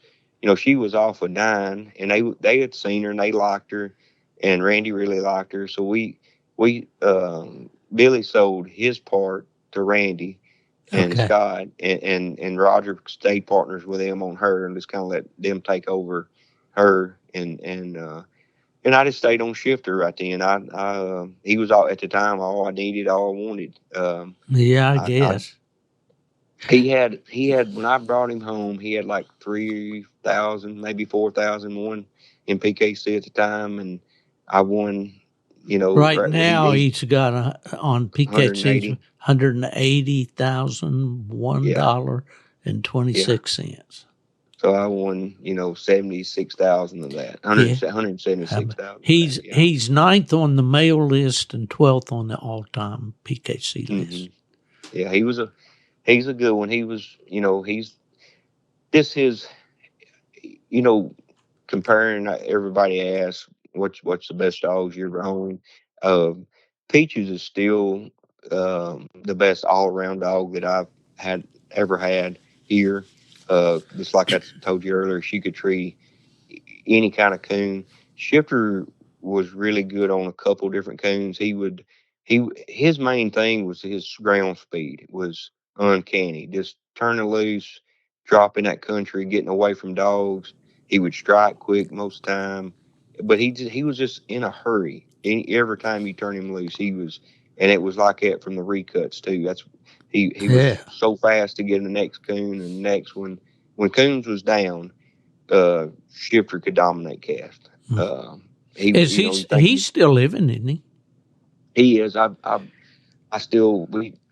she was off of 9, and they had seen her and they liked her, and Randy really liked her. So Billy sold his part to Randy and Scott, and Roger stayed partners with them on her, and just kind of let them take over her, and I just stayed on Shifter right then. He was all at the time all I needed, all I wanted. I guess. He had when I brought him home, he had like 3,000, maybe 4,001 in PKC at the time, and I won. Right now he's got on PKC $180,001.26. So I won, 76,000 of that. 176,000. He's 9th on the male list and 12th on the all-time PKC list. Yeah, he's a good one. He was, he's this his, comparing. Everybody asks what's the best dogs you're growing. Peaches is still the best all-around dog that I've ever had here. Just like I told you earlier, she could tree any kind of coon. Shifter was really good on a couple different coons. His main thing was his ground speed. It was uncanny. Just turning loose, dropping that country, getting away from dogs. He would strike quick most of the time, but he was just in a hurry. Every time you turn him loose, and it was like that from the recuts too. He was so fast to get the next coon and the next one. When coons was down, Shifter could dominate cast. He's still living, isn't he? He is.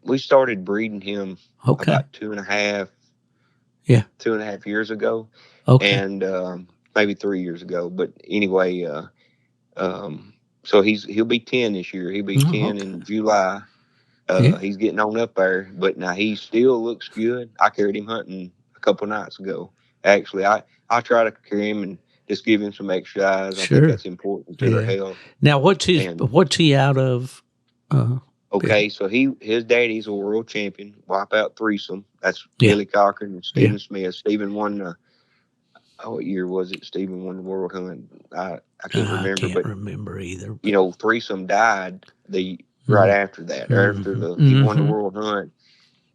We started breeding him about 2.5 years ago. And maybe 3 years ago. But anyway, so he'll be 10 this year. He'll be 10 in July. He's getting on up there, but now he still looks good. I carried him hunting a couple nights ago. Actually, I try to carry him and just give him some exercise. I think that's important to their health. Now, what's he out of? So his daddy's a world champion, wipeout threesome. That's Billy Cochran and Stephen Smith. Stephen won what year was it? Stephen won the world hunt. I can't remember. I can't remember either. Threesome died right after that. He won the world hunt.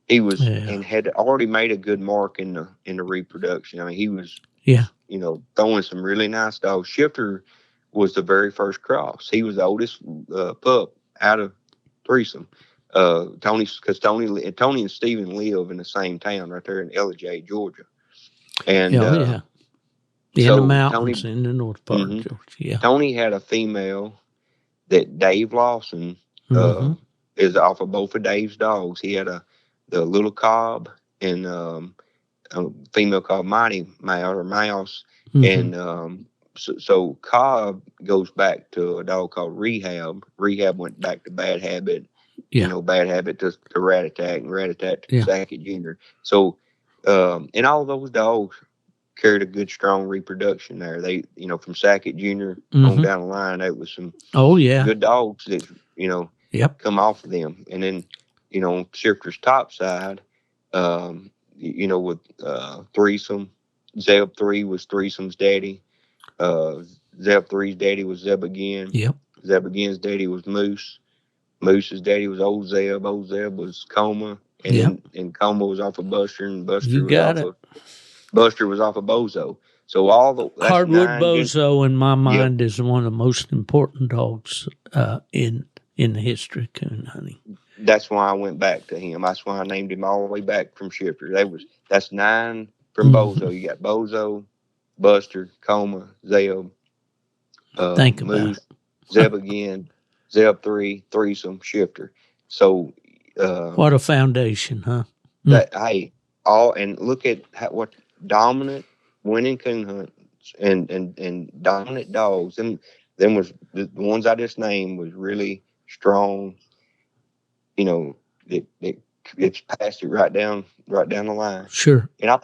He was and had already made a good mark in the reproduction. I mean, he was throwing some really nice dogs. Shifter was the very first cross. He was the oldest pup out of threesome. Tony and Stephen live in the same town right there in Ellijay, Georgia. And in the mountains in the north part of Georgia. Yeah. Tony had a female that Dave Lawson is off of both of Dave's dogs. He had the little Cobb and a female called Mighty Mouse. And so Cobb goes back to a dog called Rehab. Rehab went back to Bad Habit. Bad Habit to Rat Attack, and Rat Attack to Sackett Jr. So, and all those dogs carried a good, strong reproduction there. They, from Sackett Jr. on down the line, that was some good dogs that, come off of them. And then, on Shifter's top side, with threesome, Zeb 3 was threesome's daddy. Zeb 3's daddy was Zeb again. Yep. Zeb again's daddy was Moose. Moose's daddy was Old Zeb. Old Zeb was Coma, and Yep. and Coma was off of Buster, and You got it. Buster was off of Bozo. So that's Hardwood 9 Bozo, in my Yep. mind, is one of the most important dogs in the history of coon hunting. That's why I went back to him. That's why I named him all the way back from Shifter. That's 9 from Bozo. You got Bozo, Buster, Coma, Zeb, Think about Moose, it. Zeb again, Zeb 3, threesome, Shifter. So What a foundation, huh? that hey, all and look at what dominant winning coon hunts and dominant dogs. Them was the ones I just named was really strong. You know, it's passed it right down the line. Sure. And I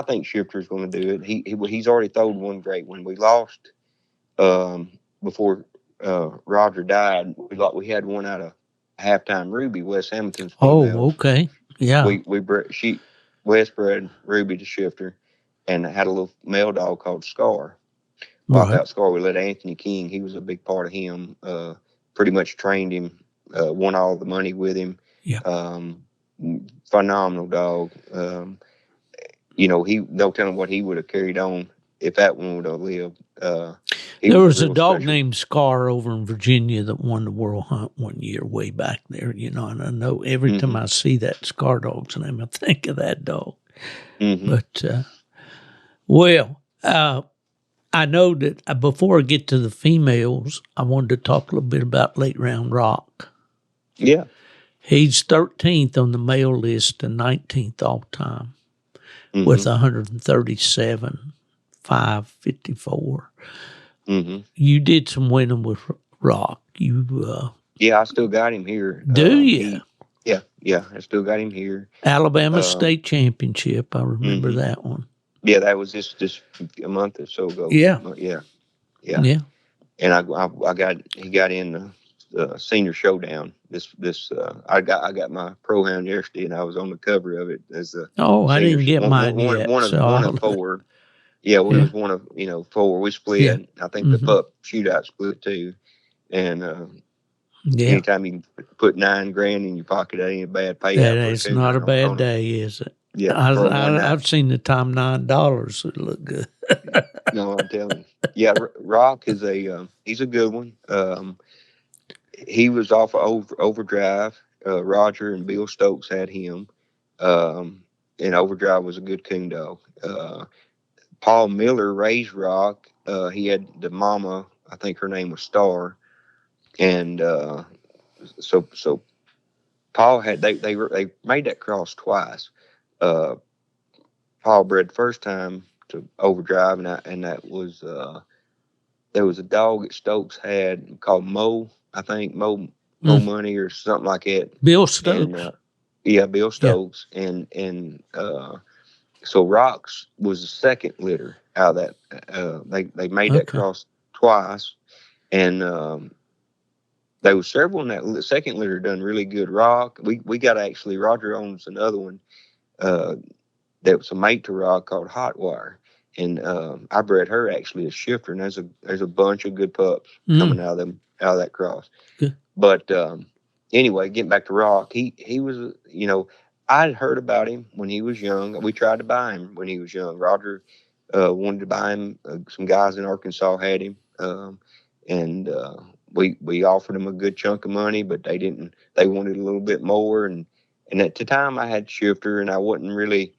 think Shifter's going to do it. He's already thrown one great one. We lost before Roger died. We had one out of halftime Ruby, Wes Hamilton's female. Oh, okay. Yeah. Wes bred Ruby to Shifter, and had a little male dog called Scar. Wipeout Scar. We let Anthony King. He was a big part of him. Pretty much trained him. Won all the money with him. Yeah. Phenomenal dog. No telling what he would have carried on if that one would have lived. There was a dog special. named Scar over in Virginia that won the World Hunt one year way back there, and I know every time I see that Scar dog's name, I think of that dog. But, I know that before I get to the females, I wanted to talk a little bit about Late Round Rock. Yeah. He's 13th on the male list and 19th all time with 137, 554. You did some winning with Rock. Yeah, I still got him here. Do you? Yeah, I still got him here. Alabama State Championship. I remember that one. Yeah, that was just a month or so ago. Yeah. And he got in the senior showdown. I got my pro hound yesterday, and I was on the cover of it as the. I didn't get mine yet. One of 4. Yeah, well, it was one of 4. We split. Yeah. I think the pup shootout split too. And anytime you can put $9,000 in your pocket, that ain't a bad payout. It's not a bad day, is it? Yeah, I've seen the time $9. It look good. No, I'm telling you. Yeah, Rock is he's a good one. He was off of Overdrive. Roger and Bill Stokes had him. And Overdrive was a good coon dog. Paul Miller raised Rock. He had the mama, I think her name was Star. And so Paul had they made that cross twice. Paul bred the first time to Overdrive, and that was there was a dog that Stokes had called Mo, I think Mo Money or something like that. Bill Stokes. And, Bill Stokes, and so Rocks was the second litter out of that. They made that cross twice, and there was several in that second litter done really good. Rock, we got actually Roger owns another one that was a mate to Rock called Hot Wire, and I bred her actually a Shifter, and there's a bunch of good pups coming out of that cross. Good. But anyway, getting back to Rock, he was I'd heard about him when he was young. We tried to buy him when he was young. Roger wanted to buy him. Some guys in Arkansas had him, and we offered him a good chunk of money, but they didn't. They wanted a little bit more, and at the time I had Shifter, and I wasn't really,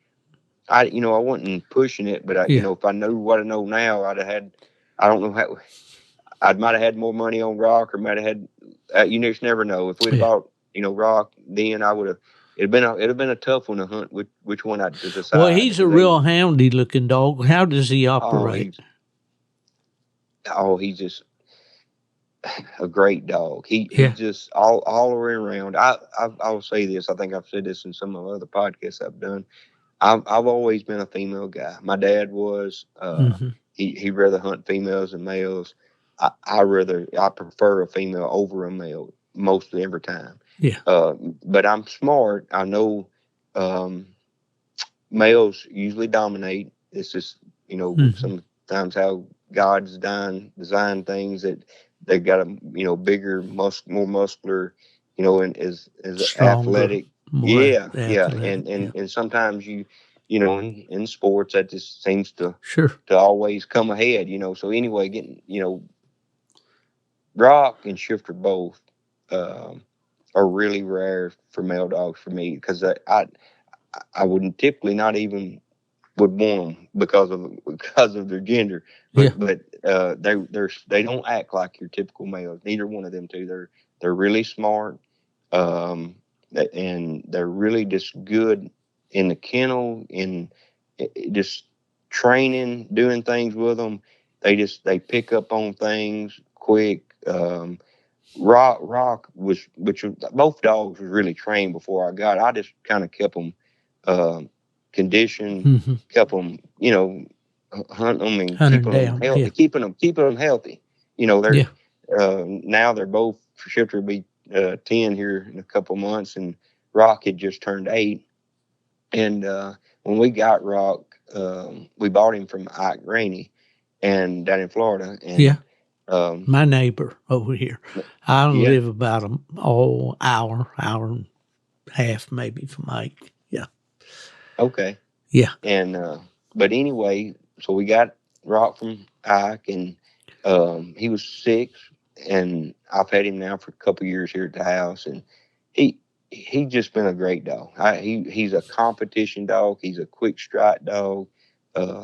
I wasn't pushing it, but if I knew what I know now, I'd have had. I don't know how. I might have had more money on Rock, or might have had. You just never know. If we'd bought Rock, then I would have. It'd have been a tough one to hunt. Which one I'd decide. Well, he's a real houndy looking dog. How does he operate? He's just a great dog. He just all around. I'll say this. I think I've said this in some of the other podcasts I've done. I've always been a female guy. My dad was. He'd rather hunt females than males. I prefer a female over a male most every time. Yeah. But I'm smart. I know males usually dominate. It's just, sometimes how God's designed things that they got a, bigger, more muscular, and is Stronger, athletic. more Yeah, yeah, athletic. and sometimes in sports that just seems Sure. to always come ahead. So anyway, getting Rock and Shifter both um, are really rare for male dogs for me because I wouldn't typically not even would want them because of their gender, Yeah. but they don't act like your typical males. Neither one of them two. They're really smart, um, and they're really just good in the kennel in just training, doing things with them. They pick up on things quick. Rock which was, both dogs was really trained before I got. I just kind of kept them conditioned, Mm-hmm. kept them, hunting them and Hunted down. Yeah. keeping them healthy. They're Yeah. now they're both for Shifter will be 10 here in a couple months, and Rock had just turned 8. And when we got Rock, we bought him from Ike Rainey and down in Florida, and Yeah. um, My neighbor over here. I yeah. live about an hour and a half maybe from Mike. Yeah. Okay. Yeah. And but anyway, so we got Rock from Ike, and he was 6, and I've had him now for a couple years here at the house, and he's just been a great dog. He's a competition dog. He's a quick strike dog.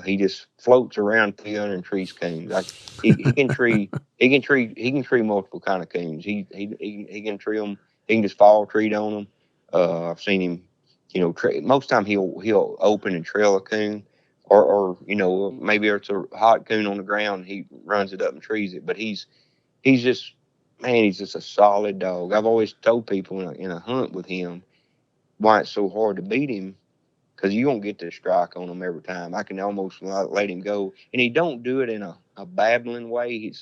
He just floats around 300 trees coons. He can tree multiple kind of coons. He can tree them. He can just fall treat on them. I've seen him. Most time he'll open and trail a coon, or maybe it's a hot coon on the ground. He runs it up and trees it. But he's just, man, he's just a solid dog. I've always told people in a hunt with him why it's so hard to beat him, because you don't get to strike on him every time. I can almost let him go, and he don't do it in a babbling way.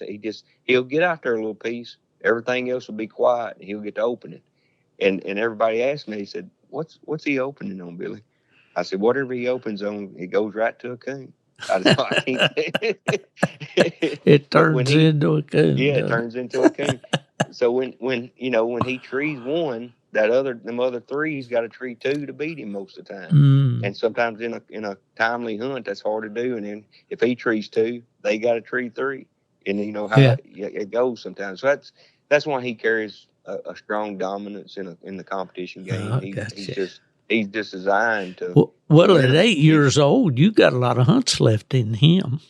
He'll get out there a little piece. Everything else will be quiet, and he'll get to open it. And everybody asked me, he said, what's he opening on, Billy? I said, whatever he opens on, it goes right to a coon. I can't. It But turns into a coon. yeah, it turns into a coon. So when he trees one, them other 3's got to tree 2 to beat him most of the time. And sometimes in a timely hunt, that's hard to do. And then if he trees 2, they got to tree 3. And you know how it goes sometimes. So that's why he carries a strong dominance in the competition game. He's just designed to. Well, at 8 years old, you got a lot of hunts left in him.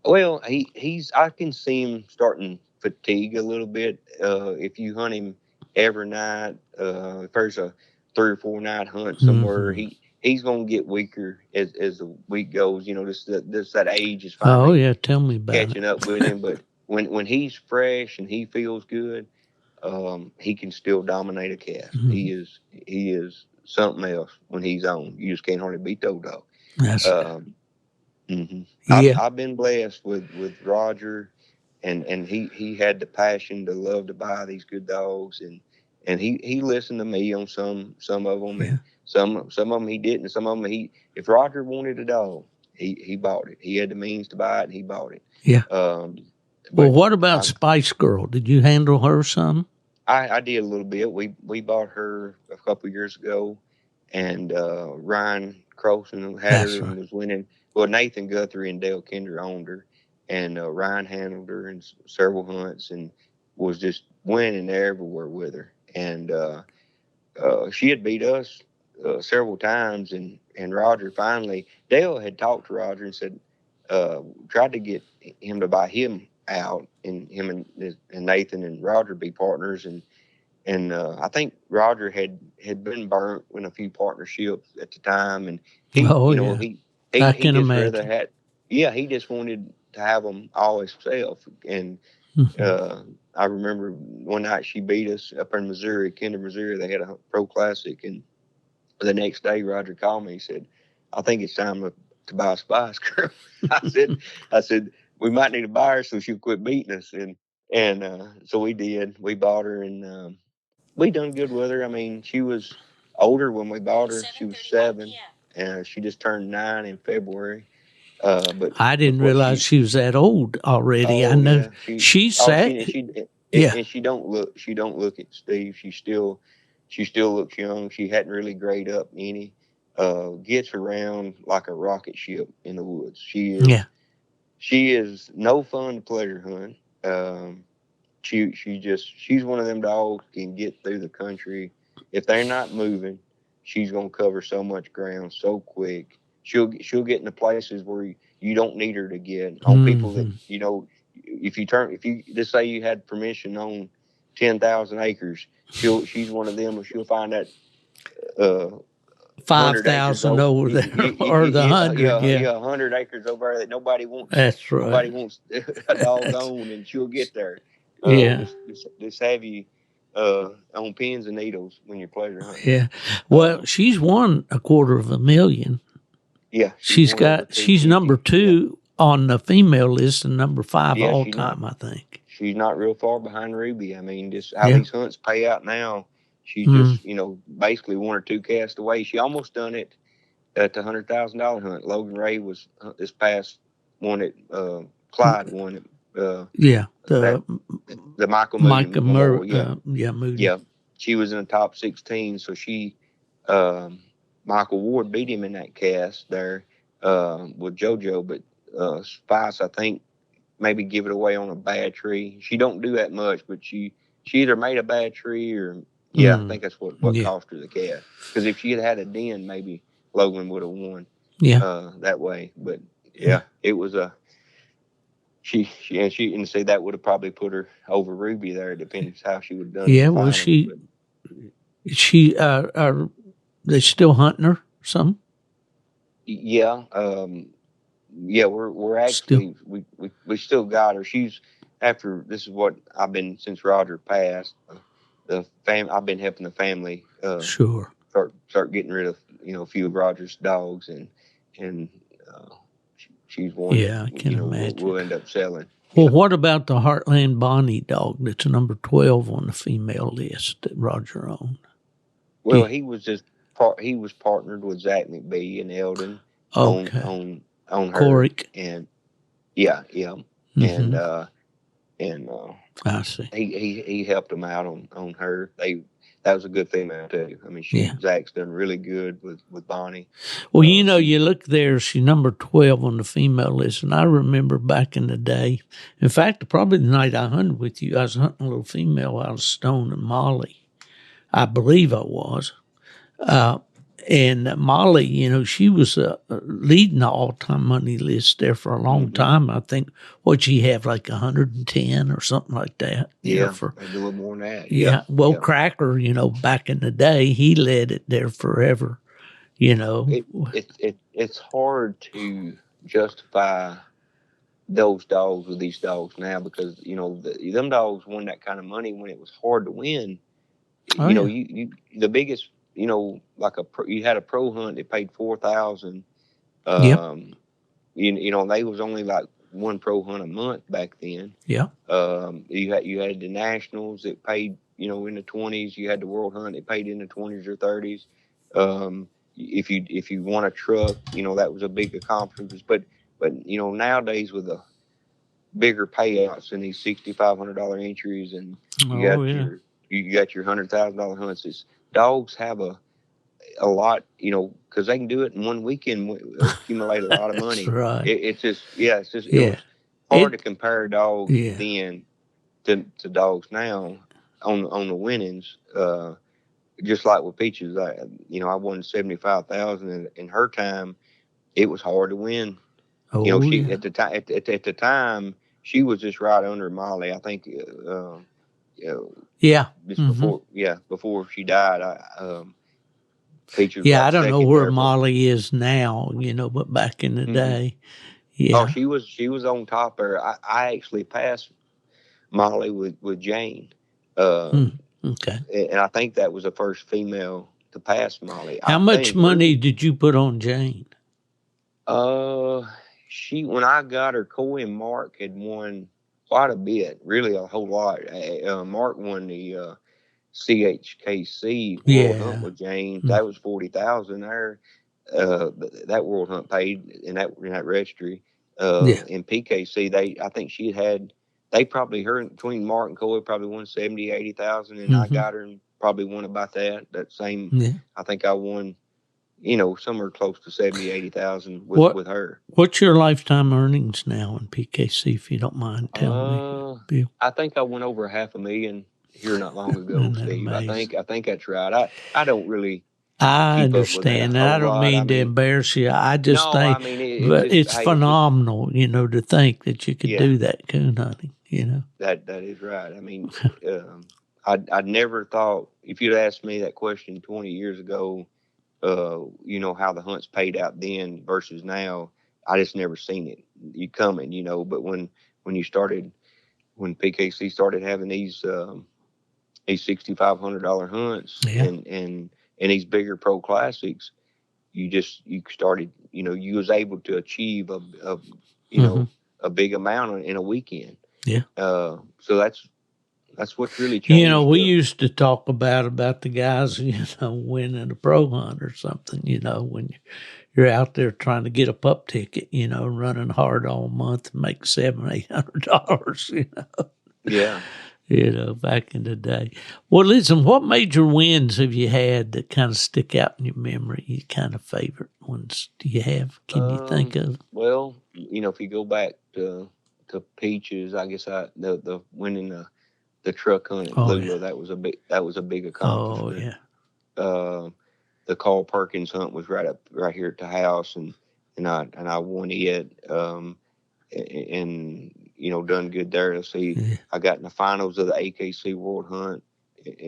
Well, I can see him starting fatigue a little bit. If you hunt him every night, if there's a 3 or 4 night hunt somewhere, he's gonna get weaker as the week goes. That age is finally. Oh yeah, tell me about catching up with him. But when he's fresh and he feels good, he can still dominate a calf. He is something else when he's on. You just can't hardly beat those dogs. That's I've been blessed with Roger, and he had the passion to love to buy these good dogs, and he listened to me on some of them, and some of them he didn't. Some of them if Roger wanted a dog, he bought it. He had the means to buy it, and he bought it. Yeah. Well, what about Spice Girl? Did you handle her some? I did a little bit. We bought her a couple years ago, and Ryan Crowson had her and was winning. Well, Nathan Guthrie and Dale Kinder owned her, and Ryan handled her in several hunts and was just winning everywhere with her. And she had beat us several times, and Roger finally, Dale had talked to Roger and said, tried to get him to buy him out, and him and Nathan and Roger be partners. And I think Roger had been burnt in a few partnerships at the time, and I can just imagine. rather had, he just wanted to have them all himself. And I remember one night she beat us up in Missouri, Kinder, Missouri. They had a pro classic, and the next day Roger called me. He said, "I think it's time to buy a Spice Girl." I said, we might need to buy her so she'll quit beating us. And so we did. We bought her, and we done good with her. I mean, she was older when we bought her. She was 7, and she just turned 9 in February. But I didn't realize she was that old already. I know she sat. Yeah. And she don't look at Steve. She still looks young. She hadn't really grayed up any. Gets around like a rocket ship in the woods. Yeah. She is no fun to pleasure hunt. She's one of them dogs can get through the country. If they're not moving, she's gonna cover so much ground so quick. She'll get into places where you don't need her to get on people that if you just say you had permission on 10,000 acres, she's one of them. She'll find that 5,000 over there, or the 100. Yeah, 100 acres over there that nobody wants. That's right. Nobody wants a dog on, and she'll get there. Just have you on pins and needles when you're pleasure hunting. Yeah. Well, she's won $250,000. Yeah, she's number 2 on the female list and number 5 all time, I think. She's not real far behind Ruby. I mean, just how these hunts pay out now. She's just, basically 1 or 2 casts away. She almost done it at the $100,000 hunt. Logan Ray was this past one at Clyde won it. The Michael Moody. Moody. Yeah, she was in the top 16. So she, Michael Ward beat him in that cast there with JoJo, but Spice, I think, maybe give it away on a bad tree. She don't do that much, but she either made a bad tree or. Yeah, I think that's what cost her the cast. Because if she had a den, maybe Logan would have won. That way. But it was a. She say that would have probably put her over Ruby there. It depends how she would have done. Yeah, well, they still hunting her some. Yeah, we're actually we still got her. She's after this is what I've been since Roger passed. I've been helping the family start getting rid of a few of Roger's dogs and she's one. Yeah, I can imagine. We'll end up selling. Well, what about the Heartland Bonnie dog that's number 12 on the female list that Roger owned? Well, he was partnered with Zach McBee and Eldon on her. Coric. And and I see. He helped them out on her. That was a good female too. I mean, Zach's done really good with Bonnie. Well, you look there. She's number 12 on the female list, and I remember back in the day. In fact, probably the night I hunted with you, I was hunting a little female out of Stone and Molly. I believe I was. And Molly, she was leading the all-time money list there for a long time. I think, what'd she have, like 110 or something like that? Yeah, maybe a little more than that. Yeah. Well, Cracker, back in the day, he led it there forever, It's hard to justify those dogs with these dogs now because, them dogs won that kind of money when it was hard to win. You the biggest... like you had a pro hunt that paid $4,000. They was only like one pro hunt a month back then. Yeah. You had the nationals that paid in the 20s. You had the world hunt that paid in the 20s or 30s. If you won a truck, that was a big accomplishment. But nowadays with the bigger payouts and these $6,500 entries and you got your $100,000 hunts. Dogs have a lot, because they can do it in one weekend, accumulate a lot of money. That's right. It was hard to compare dogs then to dogs now on the winnings. Just like with Peaches, I won 75,000 in her time. It was hard to win. At the time she was just right under Molly. I think. Before she died, Peaches. Yeah, I don't know where Molly is now, but back in the day, Oh, she was on top there. I actually passed Molly with Jane. Okay. And I think that was the first female to pass Molly. How much money did you put on Jane? When I got her, Coy and Mark had won quite a bit, really a whole lot. Mark won the CHKC World Hunt with Jane. That was 40,000 there. That World Hunt paid in that registry. In PKC, I think she had they probably her between Mark and Coy probably won 70, 80,000, and I got her and probably won about that same. Yeah. I think I won, somewhere close to 70, 80,000 with her. What's your lifetime earnings now in PKC, if you don't mind telling me, Bill? I think I went over $500,000 here not long ago, Steve. Amazing? I think that's right. I don't really. I Keep up with that understand. a I whole don't lot. mean to embarrass you. I just think, but it's phenomenal, to think that you could do that coon hunting. That is right. I mean, I'd never thought, if you'd asked me that question 20 years ago, how the hunts paid out then versus now, I just never seen it coming. But when PKC started having these $6,500 hunts and these bigger pro classics, you started, you was able to achieve a big amount in a weekend. Yeah. So that's what's really changed. We used to talk about the guys, winning a pro hunt or something, when you're out there trying to get a pup ticket, running hard all month and make $700-800, Yeah. Back in the day. Well, listen, what major wins have you had that kind of stick out in your memory? Your kind of favorite ones do you have? Can you think of? Well, if you go back to Peaches, I guess the winning the truck hunt at Lula, that was a big accomplishment. Oh yeah. The Carl Perkins hunt was right here at the house, and I won it. And done good there. I got in the finals of the AKC World Hunt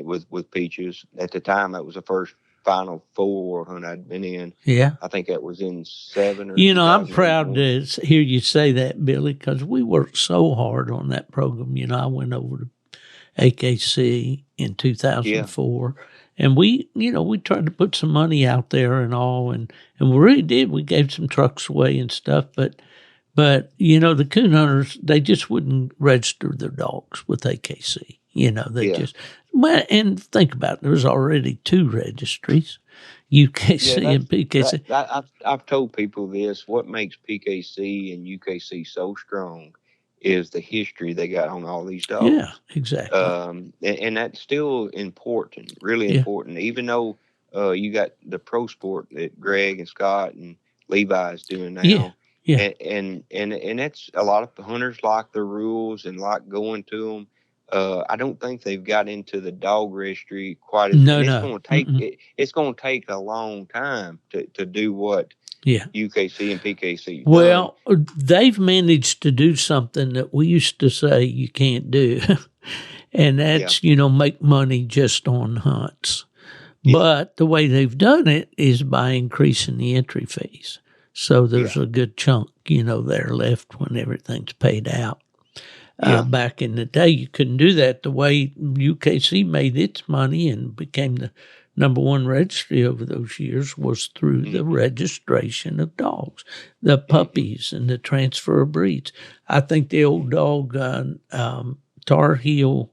with Peaches. At the time, that was the first Final Four World Hunt I'd been in. Yeah. I think that was in 7 or. I'm proud to hear you say that, Billy, because we worked so hard on that program. I went over to AKC in 2004. Yeah. And we tried to put some money out there and all, and we really did. We gave some trucks away and stuff, but the coon hunters, they just wouldn't register their dogs with AKC. And think about it, there was already 2 registries, UKC and PKC. I've told people this, what makes PKC and UKC so strong is the history they got on all these dogs. Yeah, exactly. And that's still important, really important, even though you got the pro sport that Greg and Scott and Levi is doing now. Yeah. Yeah. And that's a lot of hunters like the rules and like going to them. I don't think they've got into the dog registry quite as no. It's going to take a long time to do what UKC and PKC. Well, they've managed to do something that we used to say you can't do, and that's make money just on hunts. Yeah. But the way they've done it is by increasing the entry fees. So there's a good chunk, there left when everything's paid out. Back in the day, you couldn't do that. The way UKC made its money and became the number 1 registry over those years was through the registration of dogs, the puppies and the transfer of breeds. I think the old dog, Tar Heel,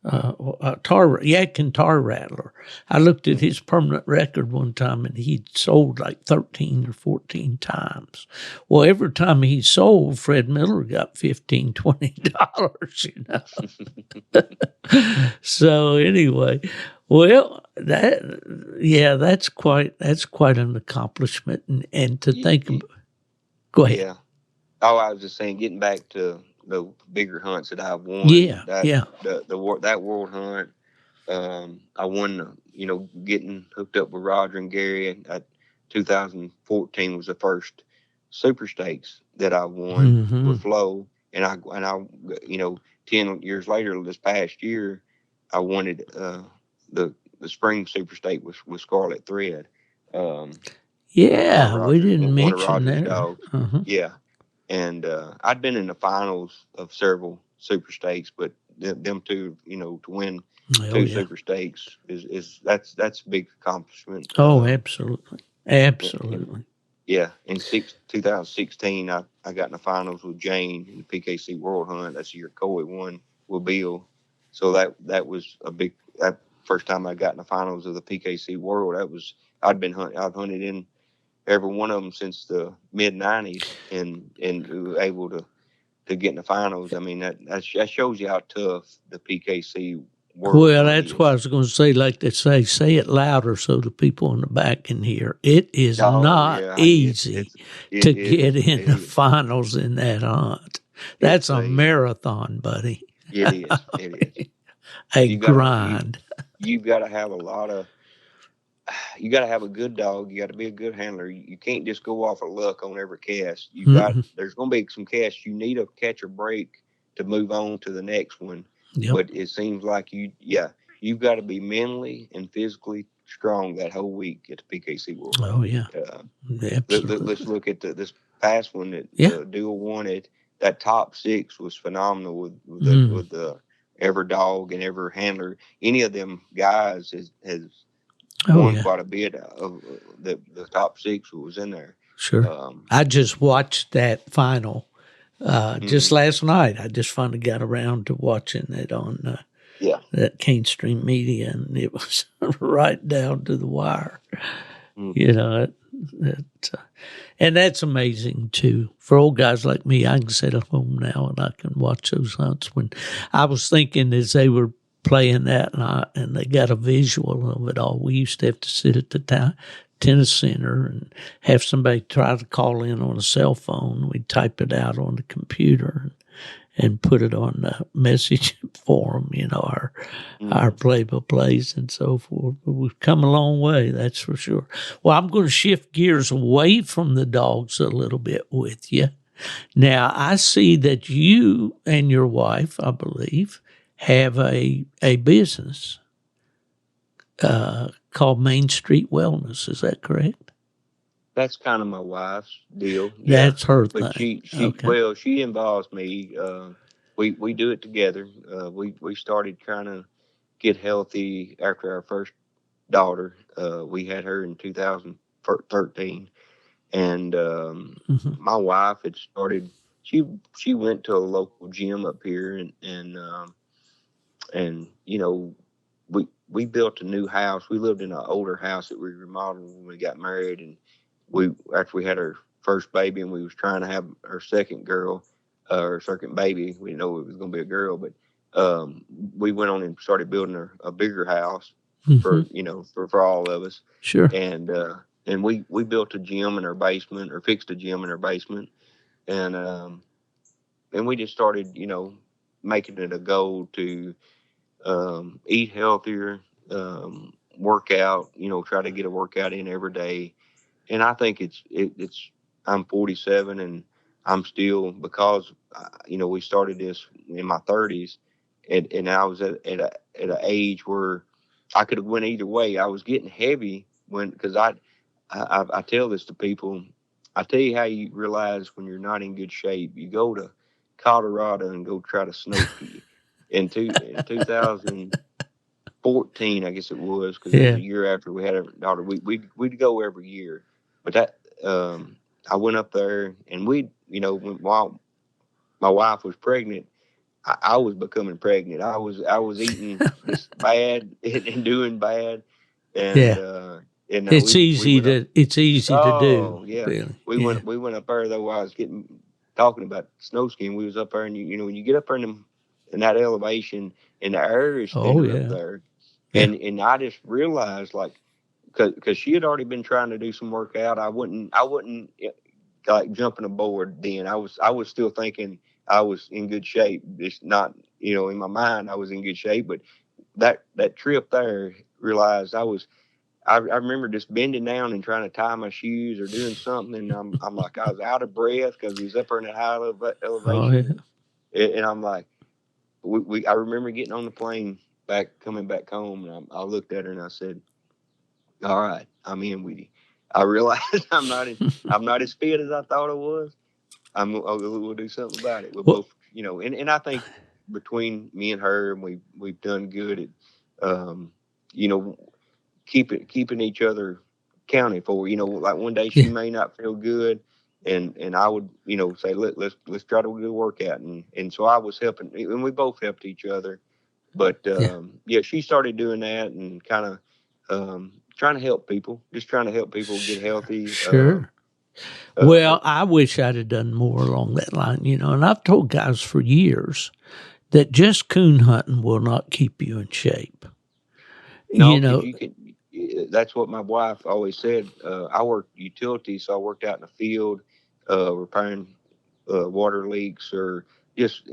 Yadkin Tar Rattler. I looked at his permanent record one time, and he'd sold like 13 or 14 times. Well, every time he sold, Fred Miller got $15, $20. So anyway, well, that's quite an accomplishment, and to think about. Go ahead. Yeah. Oh, I was just saying, getting back to the bigger hunts that I've won. That world hunt, I won, getting hooked up with Roger and Gary. And 2014 was the first Super Stakes that I won with Flo. And I 10 years later, this past year, I won it, the spring Super Stake with Scarlet Thread. We didn't mention that. Yeah. And I'd been in the finals of several Super Stakes, but them two, to win 2 Super Stakes that's a big accomplishment. Oh, absolutely. Yeah. In 2016, I got in the finals with Jane in the PKC World Hunt. That's the year Coy won with Bill. So that was a big. That first time I got in the finals of the PKC World. I've hunted in every one of them since the mid-90s, and we were able to to get in the finals. I mean, that shows you how tough the PKC world Well, is. that's what I was going to say. Like they say it louder so the people in the back can hear. It is not easy to get in the finals in that hunt. That's a marathon, buddy. It is. It is. A grind. You've got to have you got to have a good dog. You got to be a good handler. You can't just go off of luck on every cast. There's going to be some casts you need to catch a break to move on to the next one. Yep. But it seems like you've got to be mentally and physically strong that whole week at the PKC World. Oh yeah. Let's look at this past one that Dual wanted. That top 6 was phenomenal with the ever dog and ever handler. Any of them guys has won quite a bit of the top 6 was in there. Sure. I just watched that final just last night. I just finally got around to watching it on that Cane Stream Media, and it was right down to the wire. You know, and that's amazing too. For old guys like me, I can sit at home now and I can watch those hunts. When I was thinking as they were playing that and they got a visual of it all, we used to have to sit at the tennis center and have somebody try to call in on a cell phone. We'd type it out on the computer and put it on the message forum, you know, our play-by-plays and so forth. But we've come a long way, that's for sure. Well, I'm going to shift gears away from the dogs a little bit with you. Now, I see that you and your wife, I believe, have a business called Main Street Wellness. Is that correct? That's kind of my wife's deal. That's her but thing. She involves me. We do it together. We started trying to get healthy after our first daughter. We had her in 2013, and my wife had started. She went to a local gym up here, and you know, we built a new house. We lived in an older house that we remodeled when we got married, and after we had our first baby and we was trying to have our second girl, our second baby, we didn't know it was going to be a girl, but we went on and started building a bigger house for all of us. Sure. And we built a gym in our basement, or fixed a gym in our basement, and we just started, making it a goal to eat healthier, work out, try to get a workout in every day. And I think I'm 47 and I'm still, because, we started this in my 30s and I was at an age where I could have went either way. I was getting heavy because I tell this to people. I tell you how you realize when you're not in good shape. You go to Colorado and go try to snow ski. In 2014, I guess it was, because it was a year after we had our daughter. We'd go every year. But that I went up there, and while my wife was pregnant, I was becoming pregnant. I was eating just bad and doing bad, and it's easy to do. Yeah, really. We went up there though. I was talking about snow skiing. We was up there, and when you get up there in that elevation, and the air is thinner up there, and I just realized because she had already been trying to do some workout. I wouldn't like jumping aboard then. I was still thinking I was in good shape. It's not, in my mind I was in good shape, but that trip there, realized I remember just bending down and trying to tie my shoes or doing something, and I'm like, I was out of breath because we was up there in a high elevation. And I'm like, I remember getting on the plane coming back home, and I looked at her and I said, all right, I'm in with you. I realized I'm not as fit as I thought I was. We'll do something about it. We're both, and I think between me and her, and we've done good at, keeping each other accounted for. Like one day she may not feel good, and I would, say let's try to do a workout, and so I was helping, and we both helped each other. But she started doing that and kind of trying to help people, get healthy. Sure. Well, I wish I'd have done more along that line, and I've told guys for years that just coon hunting will not keep you in shape. No, because you can. That's what my wife always said. I worked utilities, so I worked out in the field, repairing water leaks, or just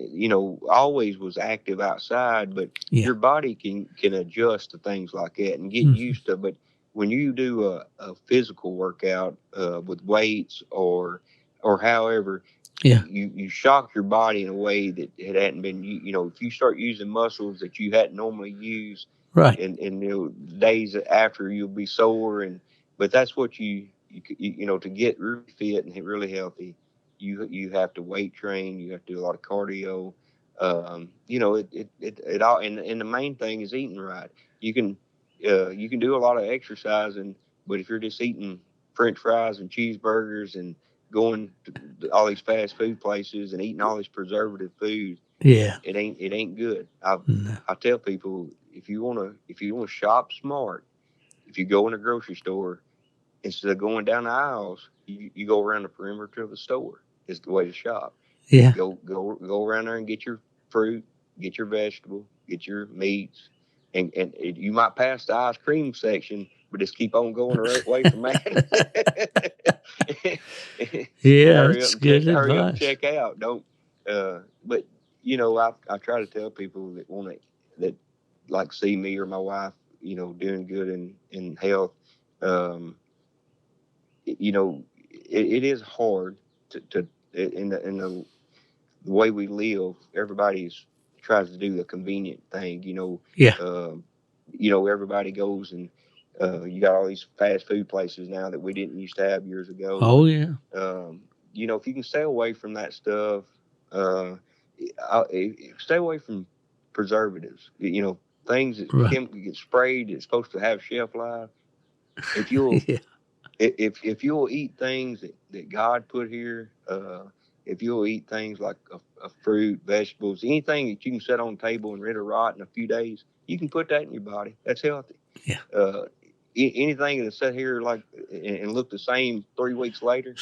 always was active outside. But your body can adjust to things like that and get used to. But when you do a physical workout with weights or however, you shock your body in a way that it hadn't been. If you start using muscles that you hadn't normally used. Right. And days after you'll be sore, but that's what you to get really fit and really healthy, you have to weight train, you have to do a lot of cardio. It all, and the main thing is eating right. You can do a lot of exercising, but if you're just eating French fries and cheeseburgers and going to all these fast food places and eating all this preservative food, it ain't good. I tell people, if you wanna shop smart, if you go in a grocery store, instead of going down the aisles, you go around the perimeter of the store. Is the way to shop. Yeah. Go around there and get your fruit, get your vegetable, get your meats, and you might pass the ice cream section, but just keep on going away from that. Yeah, it's good advice. Hurry up and check out. Don't. But I try to tell people that like see me or my wife, doing good in health. It is hard to in the way we live. Everybody tries to do the convenient thing. Everybody goes and you got all these fast food places now that we didn't used to have years ago. Oh yeah. If you can stay away from that stuff, stay away from preservatives. Things that can get sprayed. It's supposed to have shelf life. If you'll if you'll eat things that God put here, if you'll eat things like a fruit, vegetables, anything that you can set on the table and let it rot in a few days, you can put that in your body. That's healthy. Yeah. Anything that sit here and look the same 3 weeks later,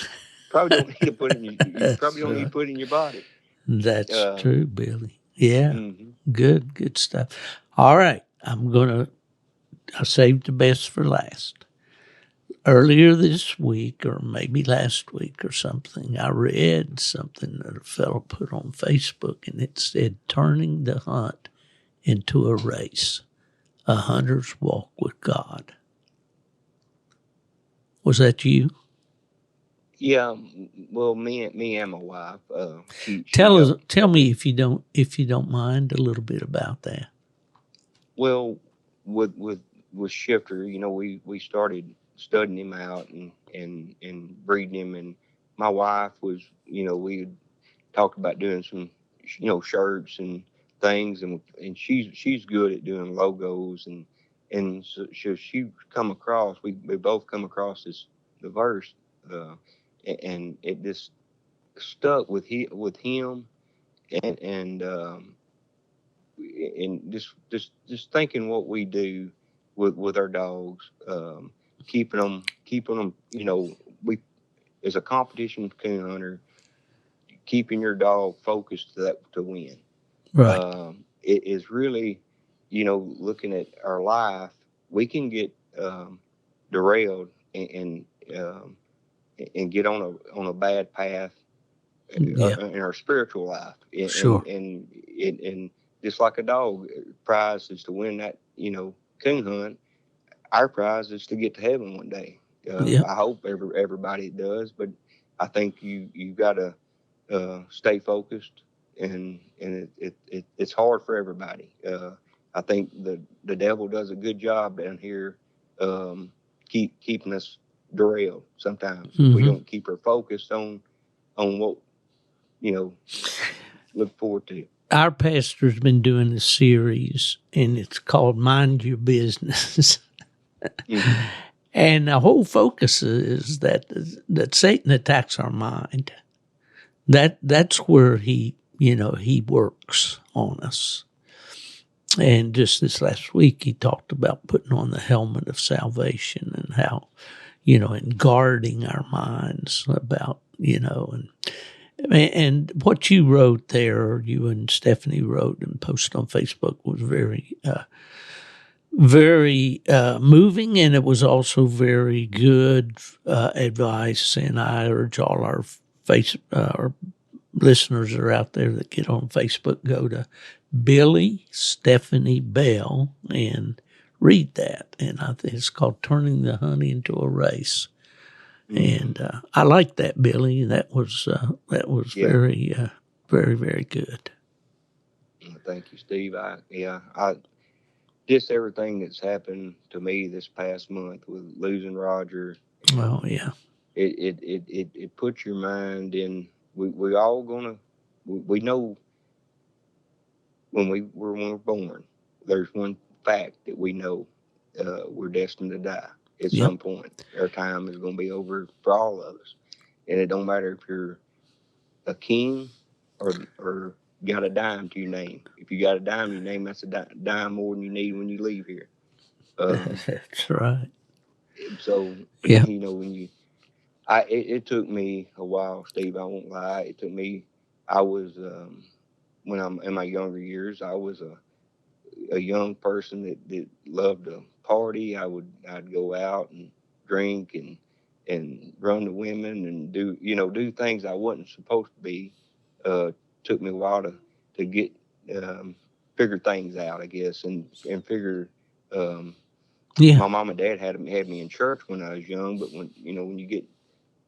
probably don't need to put it in you probably don't need to put it in your body. That's true, Billy. Yeah. Mm-hmm. Good stuff. All right. I saved the best for last. Earlier this week, or maybe last week or something, I read something that a fellow put on Facebook, and it said, "Turning the hunt into a race, a hunter's walk with God." Was that you? Yeah. Well, me and my wife. Tell me if you don't mind a little bit about that. Well, with Shifter, we started studying him out and breeding him, and my wife was, we had talked about doing some, shirts and things, and she's good at doing logos, and so she come across, we both come across the verse, and it just stuck with him, and just thinking what we do with our dogs, keeping them, we, as a competition coon hunter, keeping your dog focused to win. Right. It is really, looking at our life, we can get derailed and get on a bad path in our spiritual life. Sure. And just like a dog, prize is to win that, coon hunt. Our prize is to get to heaven one day. I hope everybody does, but I think you got to stay focused, and it's hard for everybody. I think the devil does a good job down here, keeping us derailed sometimes. Mm-hmm. We don't keep her focused on what look forward to. Our pastor's been doing a series, and it's called Mind Your Business. Mm-hmm. And the whole focus is that Satan attacks our mind. That's where he works on us. And just this last week, he talked about putting on the helmet of salvation and how, and guarding our minds about, and what you wrote there, you and Stephanie wrote and posted on Facebook was very, very moving, and it was also very good advice. And I urge all our listeners that are out there that get on Facebook, go to Billy Stephanie Bell and read that. And I think it's called Turning the Honey into a Race. And I like that, Billy. That was very, very, very good. Thank you, Steve. I just everything that's happened to me this past month with losing Roger. Oh yeah. It puts your mind in. We all gonna. We know when we're born. There's one fact that we know. We're destined to die at some point. Our time is going to be over for all of us, and it don't matter if you're a king or got a dime to your name. If you got a dime to your name, that's a dime more than you need when you leave here. That's right. So yeah, when it took me a while, Steve. I won't lie. It took me. I was when I'm in my younger years. I was a young person that loved to party. I'd go out and drink and run to women and do things I wasn't supposed to be. Took me a while to get figure things out, I guess, and figure. My mom and dad had me in church when I was young, but when you get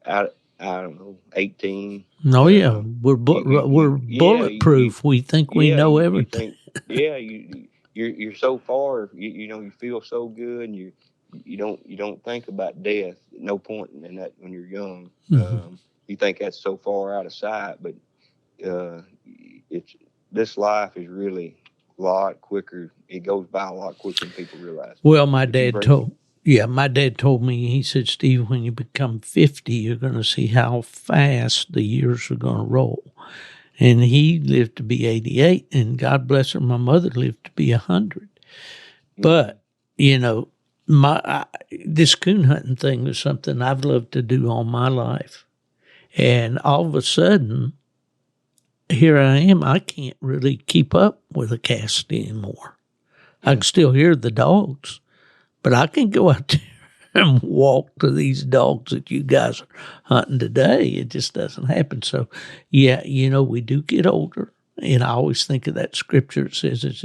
out, I don't know, 18. Oh yeah, we're bulletproof. We think we know everything. You think, you're so far. You feel so good, and you don't think about death. No point in that when you're young. You think that's so far out of sight, but this life is really a lot quicker. It goes by a lot quicker than people realize. Well, my dad told me, he said, Steve, when you become 50, you're going to see how fast the years are going to roll. And he lived to be 88, and God bless her, my mother lived to be 100. But, this coon hunting thing was something I've loved to do all my life. And all of a sudden, here I am, I can't really keep up with a cast anymore. I can still hear the dogs, but I can go out there and walk to these dogs that you guys are hunting today. It just doesn't happen. So, yeah, we do get older. And I always think of that scripture that says it's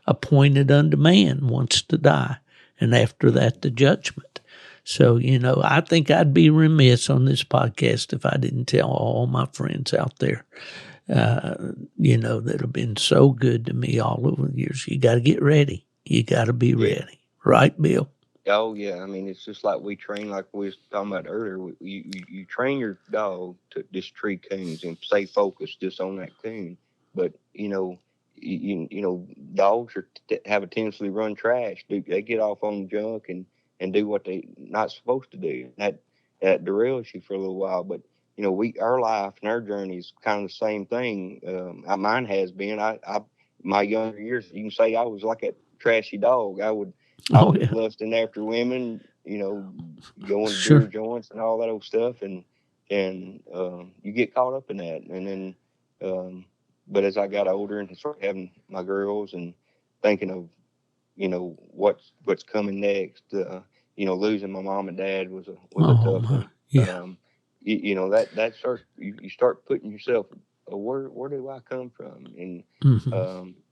appointed unto man once to die, and after that, the judgment. So, I think I'd be remiss on this podcast if I didn't tell all my friends out there, that have been so good to me all over the years. You got to get ready. You got to be ready. Right, Bill? Oh, yeah. I mean, it's just like we train, like we was talking about earlier. You train your dog to just tree coons and stay focused just on that coon. But, dogs have a tendency to run trash. They get off on junk and do what they not supposed to do. That derails you for a little while. But, our life and our journey is kind of the same thing. Mine has been. My younger years, you can say I was like a trashy dog. I was lusting after women, going to beer joints and all that old stuff, and you get caught up in that. And then, but as I got older and started having my girls and thinking of, what's coming next, losing my mom and dad was a tough one. Yeah. That starts. You start putting yourself. Where do I come from? And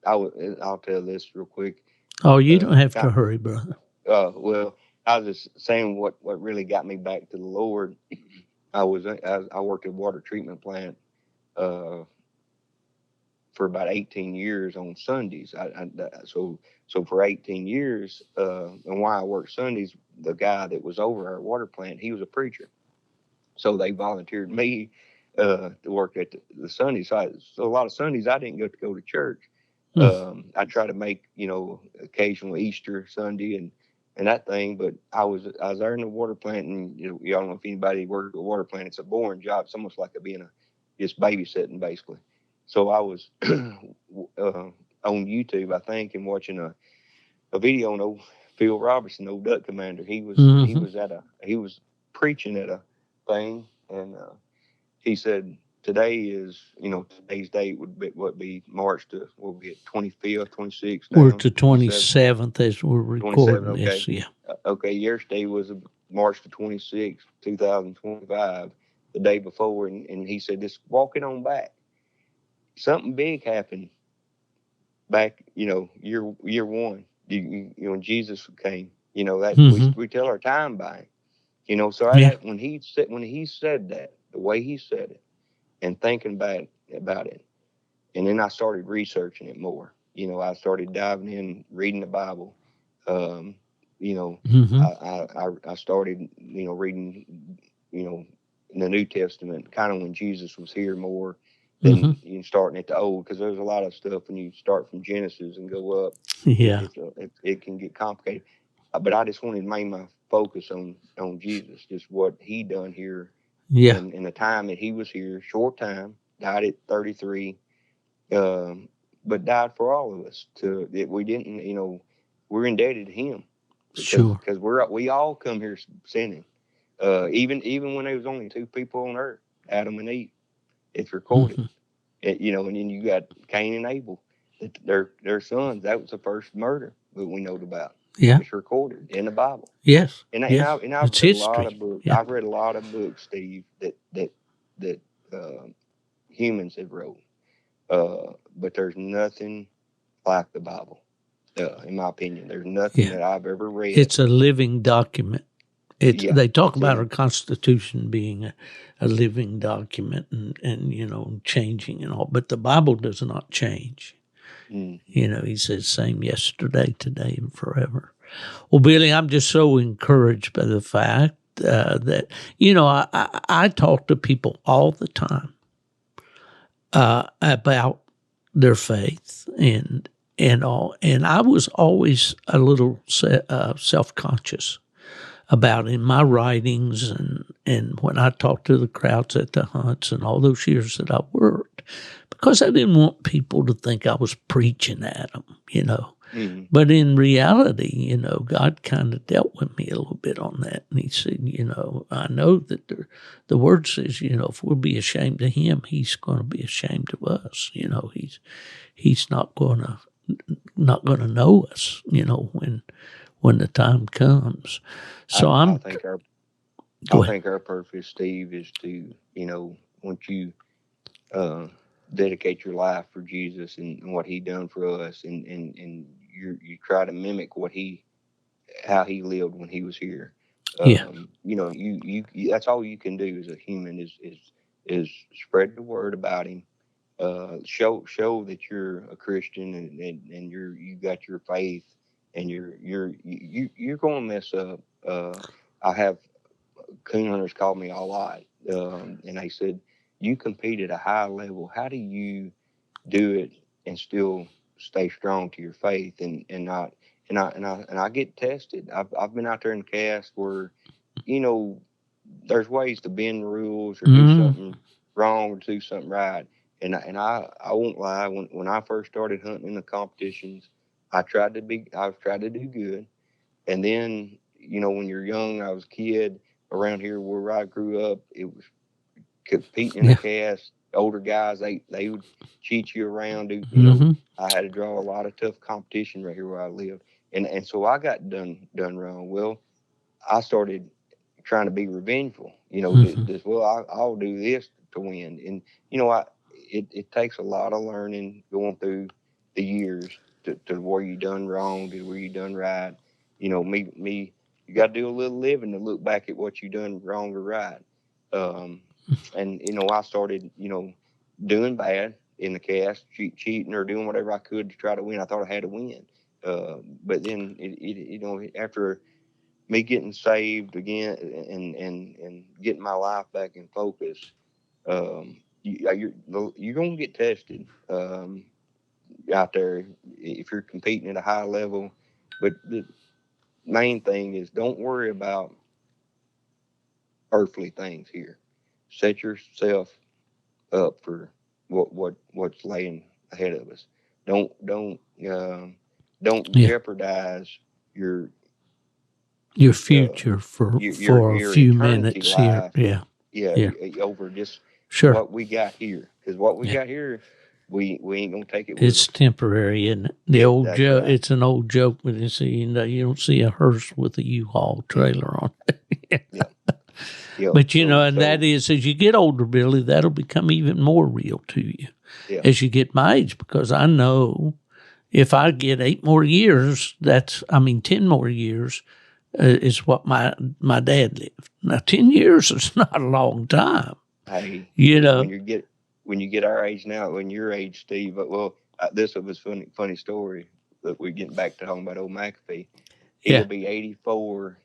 I'll tell this real quick. Oh, you don't have to hurry, brother. Well, I was just saying what really got me back to the Lord. I worked at a water treatment plant for about 18 years on Sundays. So for 18 years, and why I worked Sundays, the guy that was over our water plant, he was a preacher. So they volunteered me to work at the Sunday side. So a lot of Sundays I didn't get to go to church. I try to make, occasional Easter Sunday and that thing, but I was there in the water plant, and y'all don't know if anybody worked at a water plant. It's a boring job. It's almost like being just babysitting basically. So I was on YouTube, I think, and watching a video on Phil Robertson, old duck commander. He was preaching at a thing, and he said today's date would be March to what would be 25th, 26th. We're to 27th as we're recording this. Okay. Yeah. Okay. Yesterday was March the 26th, 2025, the day before, and he said, "Just walking on back. Something big happened back. Year one. When Jesus came. That we tell our time by. So when he said that, the way he said it, and thinking about it, and then I started researching it more. I started diving in, reading the Bible. I started, reading, in the New Testament, kind of when Jesus was here more than starting at the Old, because there's a lot of stuff when you start from Genesis and go up. Yeah. It can get complicated. But I just wanted to make my focus on Jesus, just what he done here. Yeah. In the time that he was here, short time, died at 33, but died for all of us. We didn't, we're indebted to him. Because we all come here sinning. Even when there was only two people on earth, Adam and Eve, it's recorded. And then you got Cain and Abel, their sons. That was the first murder that we know about. Yeah, it's recorded in the Bible. Yes, and yes. I've read a lot of books. Yeah. I've read a lot of books, Steve, that humans have wrote, but there's nothing like the Bible. In my opinion, there's nothing that I've ever read. It's a living document. They talk about our Constitution being a living document and changing and all, but the Bible does not change. He says same yesterday, today, and forever. Well, Billy, I'm just so encouraged by the fact that, I talk to people all the time about their faith and all, and I was always a little self-conscious about in my writings and when I talked to the crowds at the hunts and all those years that I worked, because I didn't want people to think I was preaching at them, But in reality, God kind of dealt with me a little bit on that. And he said, I know that the word says, if we'll be ashamed of him, he's going to be ashamed of us. He's not going to know us, when the time comes. So I think our purpose, Steve, is to, once you dedicate your life for Jesus and what he done for us, and you try to mimic how he lived when he was here. You that's all you can do as a human is spread the word about him. Show that you're a Christian and you got your faith, and you're going to mess up. I have coon hunters called me a lot, and they said, "You compete at a high level. How do you do it and still stay strong to your faith and not?" And I get tested. I've been out there in cast where, there's ways to bend the rules or do something wrong or do something right. And I won't lie. When I first started hunting in the competitions, I tried to do good. And then, when you're young, I was a kid around here where I grew up. It was competing in the cast. Older guys, they would cheat you around. I had to draw a lot of tough competition right here where I live, and so I got done wrong. Well, I started trying to be revengeful. I'll do this to win, and it takes a lot of learning going through the years to where you done wrong to where you done right. Me, you got to do a little living to look back at what you done wrong or right. And I started, doing bad in the cast, cheating or doing whatever I could to try to win. I thought I had to win. But then after me getting saved again and getting my life back in focus, you're going to get tested out there if you're competing at a high level. But the main thing is, don't worry about earthly things here. Set yourself up for what's laying ahead of us. Don't jeopardize your your future for a your few eternity minutes here. life. Yeah. Yeah, Yeah. over just Sure. what we got here, because what we Yeah. got here, we ain't gonna take it with It's us. temporary, and the Yeah, old that's joke. right. It's an old joke, but you don't see a hearse with a U-Haul trailer on it. Yeah, yeah. But So, and that is, as you get older, Billy, that'll become even more real to you yeah, as you get my age, because I know if I get 8 more years, 10 more years is what my dad lived. Now, 10 years is not a long time, hey, you know. when you get our age now, when your age, Steve. But well, this was funny story that we're getting back to talking about old McAfee. Yeah, He'll be 84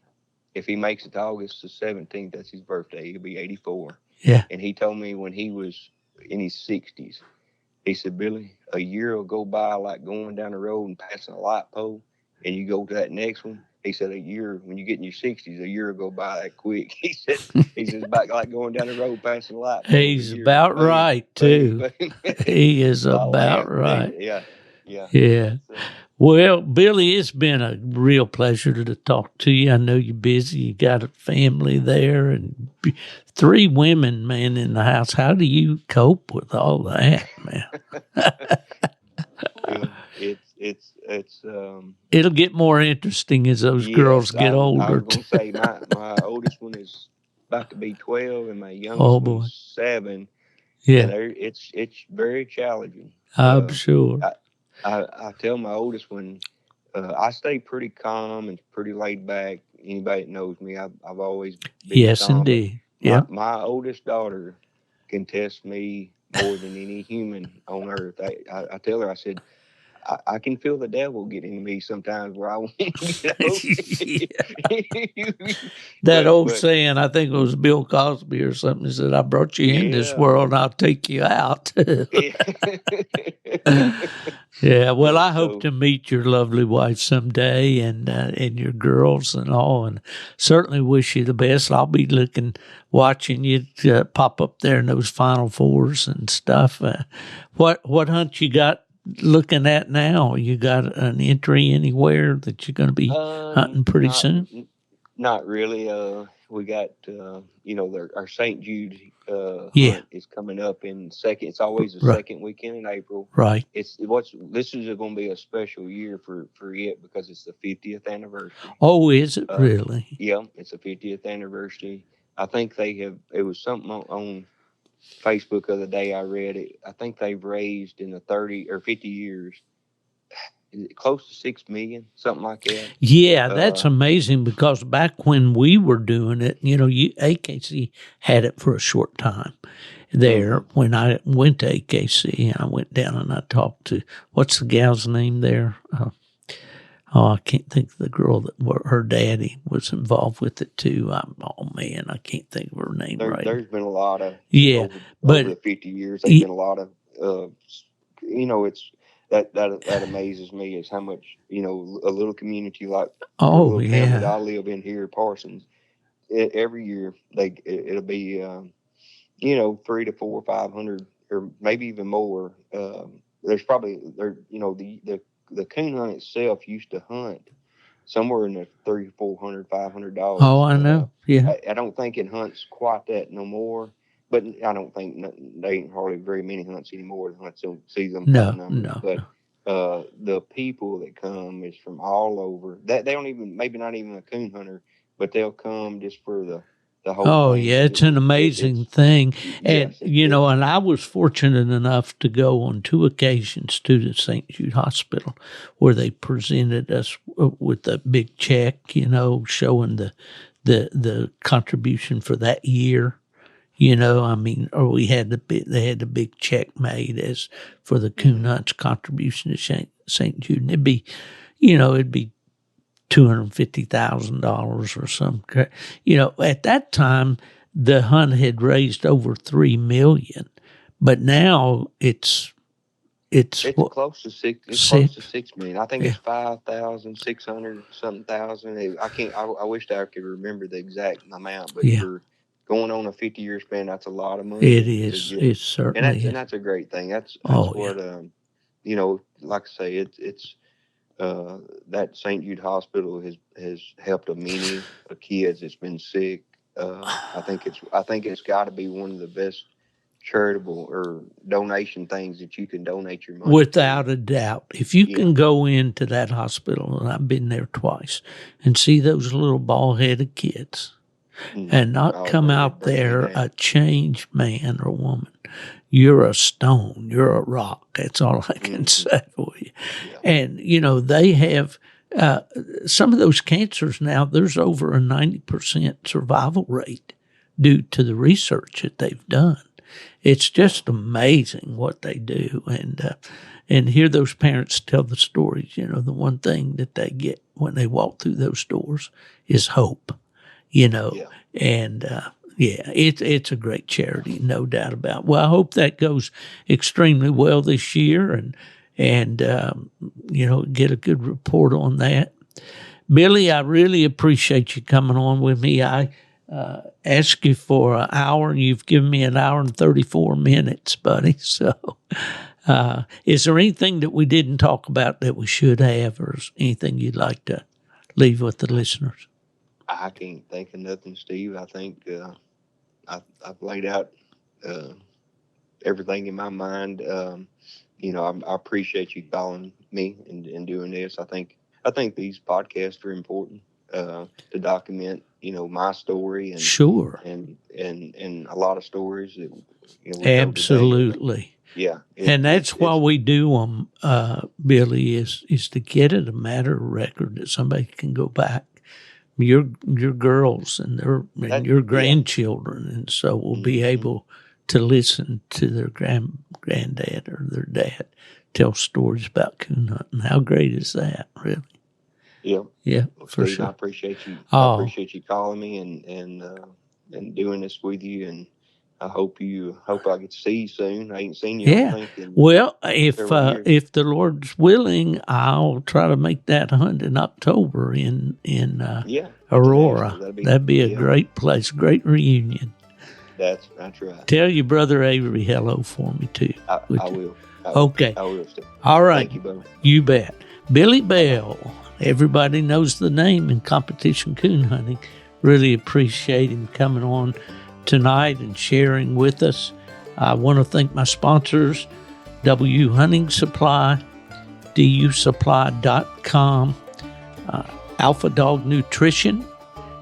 if he makes it to August the 17th. That's his birthday. He'll be 84. yeah. And he told me when he was in his 60s, he said, Billy, a year will go by like going down the road and passing a light pole, and you go to that next one. He said, a year, when you get in your 60s, a year will go by that quick. He says, about like going down the road passing a light pole. He's about right, too. He is So I about laughed. right. Yeah, yeah. Yeah. So, Well, Billy, it's been a real pleasure to talk to you. I know you're busy. You got a family there and 3 women, man, in the house. How do you cope with all that, man? It'll get more interesting as those girls yes, get I older. was gonna say my oldest one is about to be 12, and my Oh youngest boy, one's 7, and yeah, it's very challenging. I'm sure. I tell my oldest one, I stay pretty calm and pretty laid back. Anybody that knows me, I've always been Yes, calm. But indeed. Yeah. my oldest daughter can test me more than any human on earth. I tell her, I said, I can feel the devil getting to me sometimes where I want, That old but saying, I think it was Bill Cosby or something, said, I brought you in this yeah, world and I'll take you out. yeah. Yeah, well, I hope So to meet your lovely wife someday and your girls and all, and certainly wish you the best. I'll be watching you pop up there in those Final Fours and stuff. What hunt you got looking at now? You got an entry anywhere that you're going to be hunting pretty soon? not really. We got our St. Jude Yeah, hunt is coming up in second. It's always the right, second weekend in April. right. This is going to be a special year for it because it's the 50th anniversary. Oh, is it really? Yeah, it's the 50th anniversary. I think it was something on Facebook the other day. I read it. I think they've raised in the 30 or 50 years, is it close to 6 million, something like that. Yeah, that's amazing because back when we were doing it, AKC had it for a short time there. Mm-hmm. When I went to AKC, and I went down and I talked to, what's the gal's name there? I can't think of the girl that her daddy was involved with it too. Oh man, I can't think of her name right. There's been a lot of but over the 50 years. There's been a lot of it's that amazes me is how much a little community like a little town that I live in here, Parsons. Every year it'll be 3 to 4 or 500 or maybe even more. There's probably the coon hunt itself used to hunt somewhere in the $300, $400, $500. Oh, I know. Yeah. I don't think it hunts quite that no more. But I don't think they ain't hardly very many hunts anymore. The hunts don't see them kind of numbers. No. But the people that come is from all over. That they don't even maybe not even a coon hunter, but they'll come just for the whole. Oh thing. yeah, it's an amazing thing, and yes, and I was fortunate enough to go on 2 occasions to the St. Jude Hospital, where they presented us with a big check, showing the contribution for that year. Or they had the big check made as for the coon hunts contribution to St. Jude, and it'd be $250,000 or something. At that time, the hunt had raised over $3 million, but now it's close to six. It's close to 6 million. I think it's 5,600 something thousand. I can't. I wish I could remember the exact amount, but for going on a 50-year span, that's a lot of money. It is. It's certainly, and that's a great thing. That's what like I say. that St. Jude Hospital has helped many kids that's been sick. I think it's got to be one of the best charitable or donation things that you can donate your money Without a doubt. If you can go into that hospital, and I've been there twice, and see those little bald-headed kids and not come out there a changed man or woman, you're a stone, you're a rock. That's all I can say for you. Yeah. And, they have some of those cancers now, there's over a 90% survival rate due to the research that they've done. It's just amazing what they do. And hear those parents tell the stories, the one thing that they get when they walk through those doors is hope, and it's a great charity, no doubt about it. Well, I hope that goes extremely well this year and get a good report on that. Billy, I really appreciate you coming on with me. I asked you for an hour, and you've given me an hour and 34 minutes, buddy. So is there anything that we didn't talk about that we should have, or is anything you'd like to leave with the listeners? I can't think of nothing, Steve. I think I've laid out everything in my mind. I appreciate you calling me and doing this. I think these podcasts are important to document, my story and sure, and a lot of stories that absolutely. Yeah, and that's why we do them, Billy, is to get it a matter of record that somebody can go back. Your girls and your grandchildren, and so will be able to listen to their granddad or their dad tell stories about coon hunting. How great is that, really? Yeah, well, for Steve, sure. I appreciate you. I appreciate you calling me and doing this with you, and I hope I get to see you soon. I ain't seen you. Yeah. I think, well, if the Lord's willing, I'll try to make that hunt in October in Aurora. That'd be a great place, great reunion. That's right. Tell your brother Avery hello for me too. I will. Okay. I will. Steve. All right. Thank you, brother. You bet. Billy Bell. Everybody knows the name in competition coon hunting. Really appreciate him coming on tonight and sharing with us. I want to thank my sponsors, W Hunting Supply, dusupply.com, Alpha Dog Nutrition,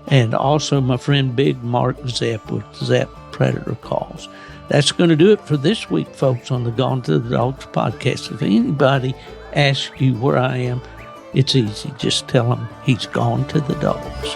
and also my friend Big Mark Zepp with Zepp Predator Calls. That's going to do it for this week, folks, on the Gone to the Dogs podcast. If anybody asks you where I am, it's easy. Just tell them he's gone to the dogs.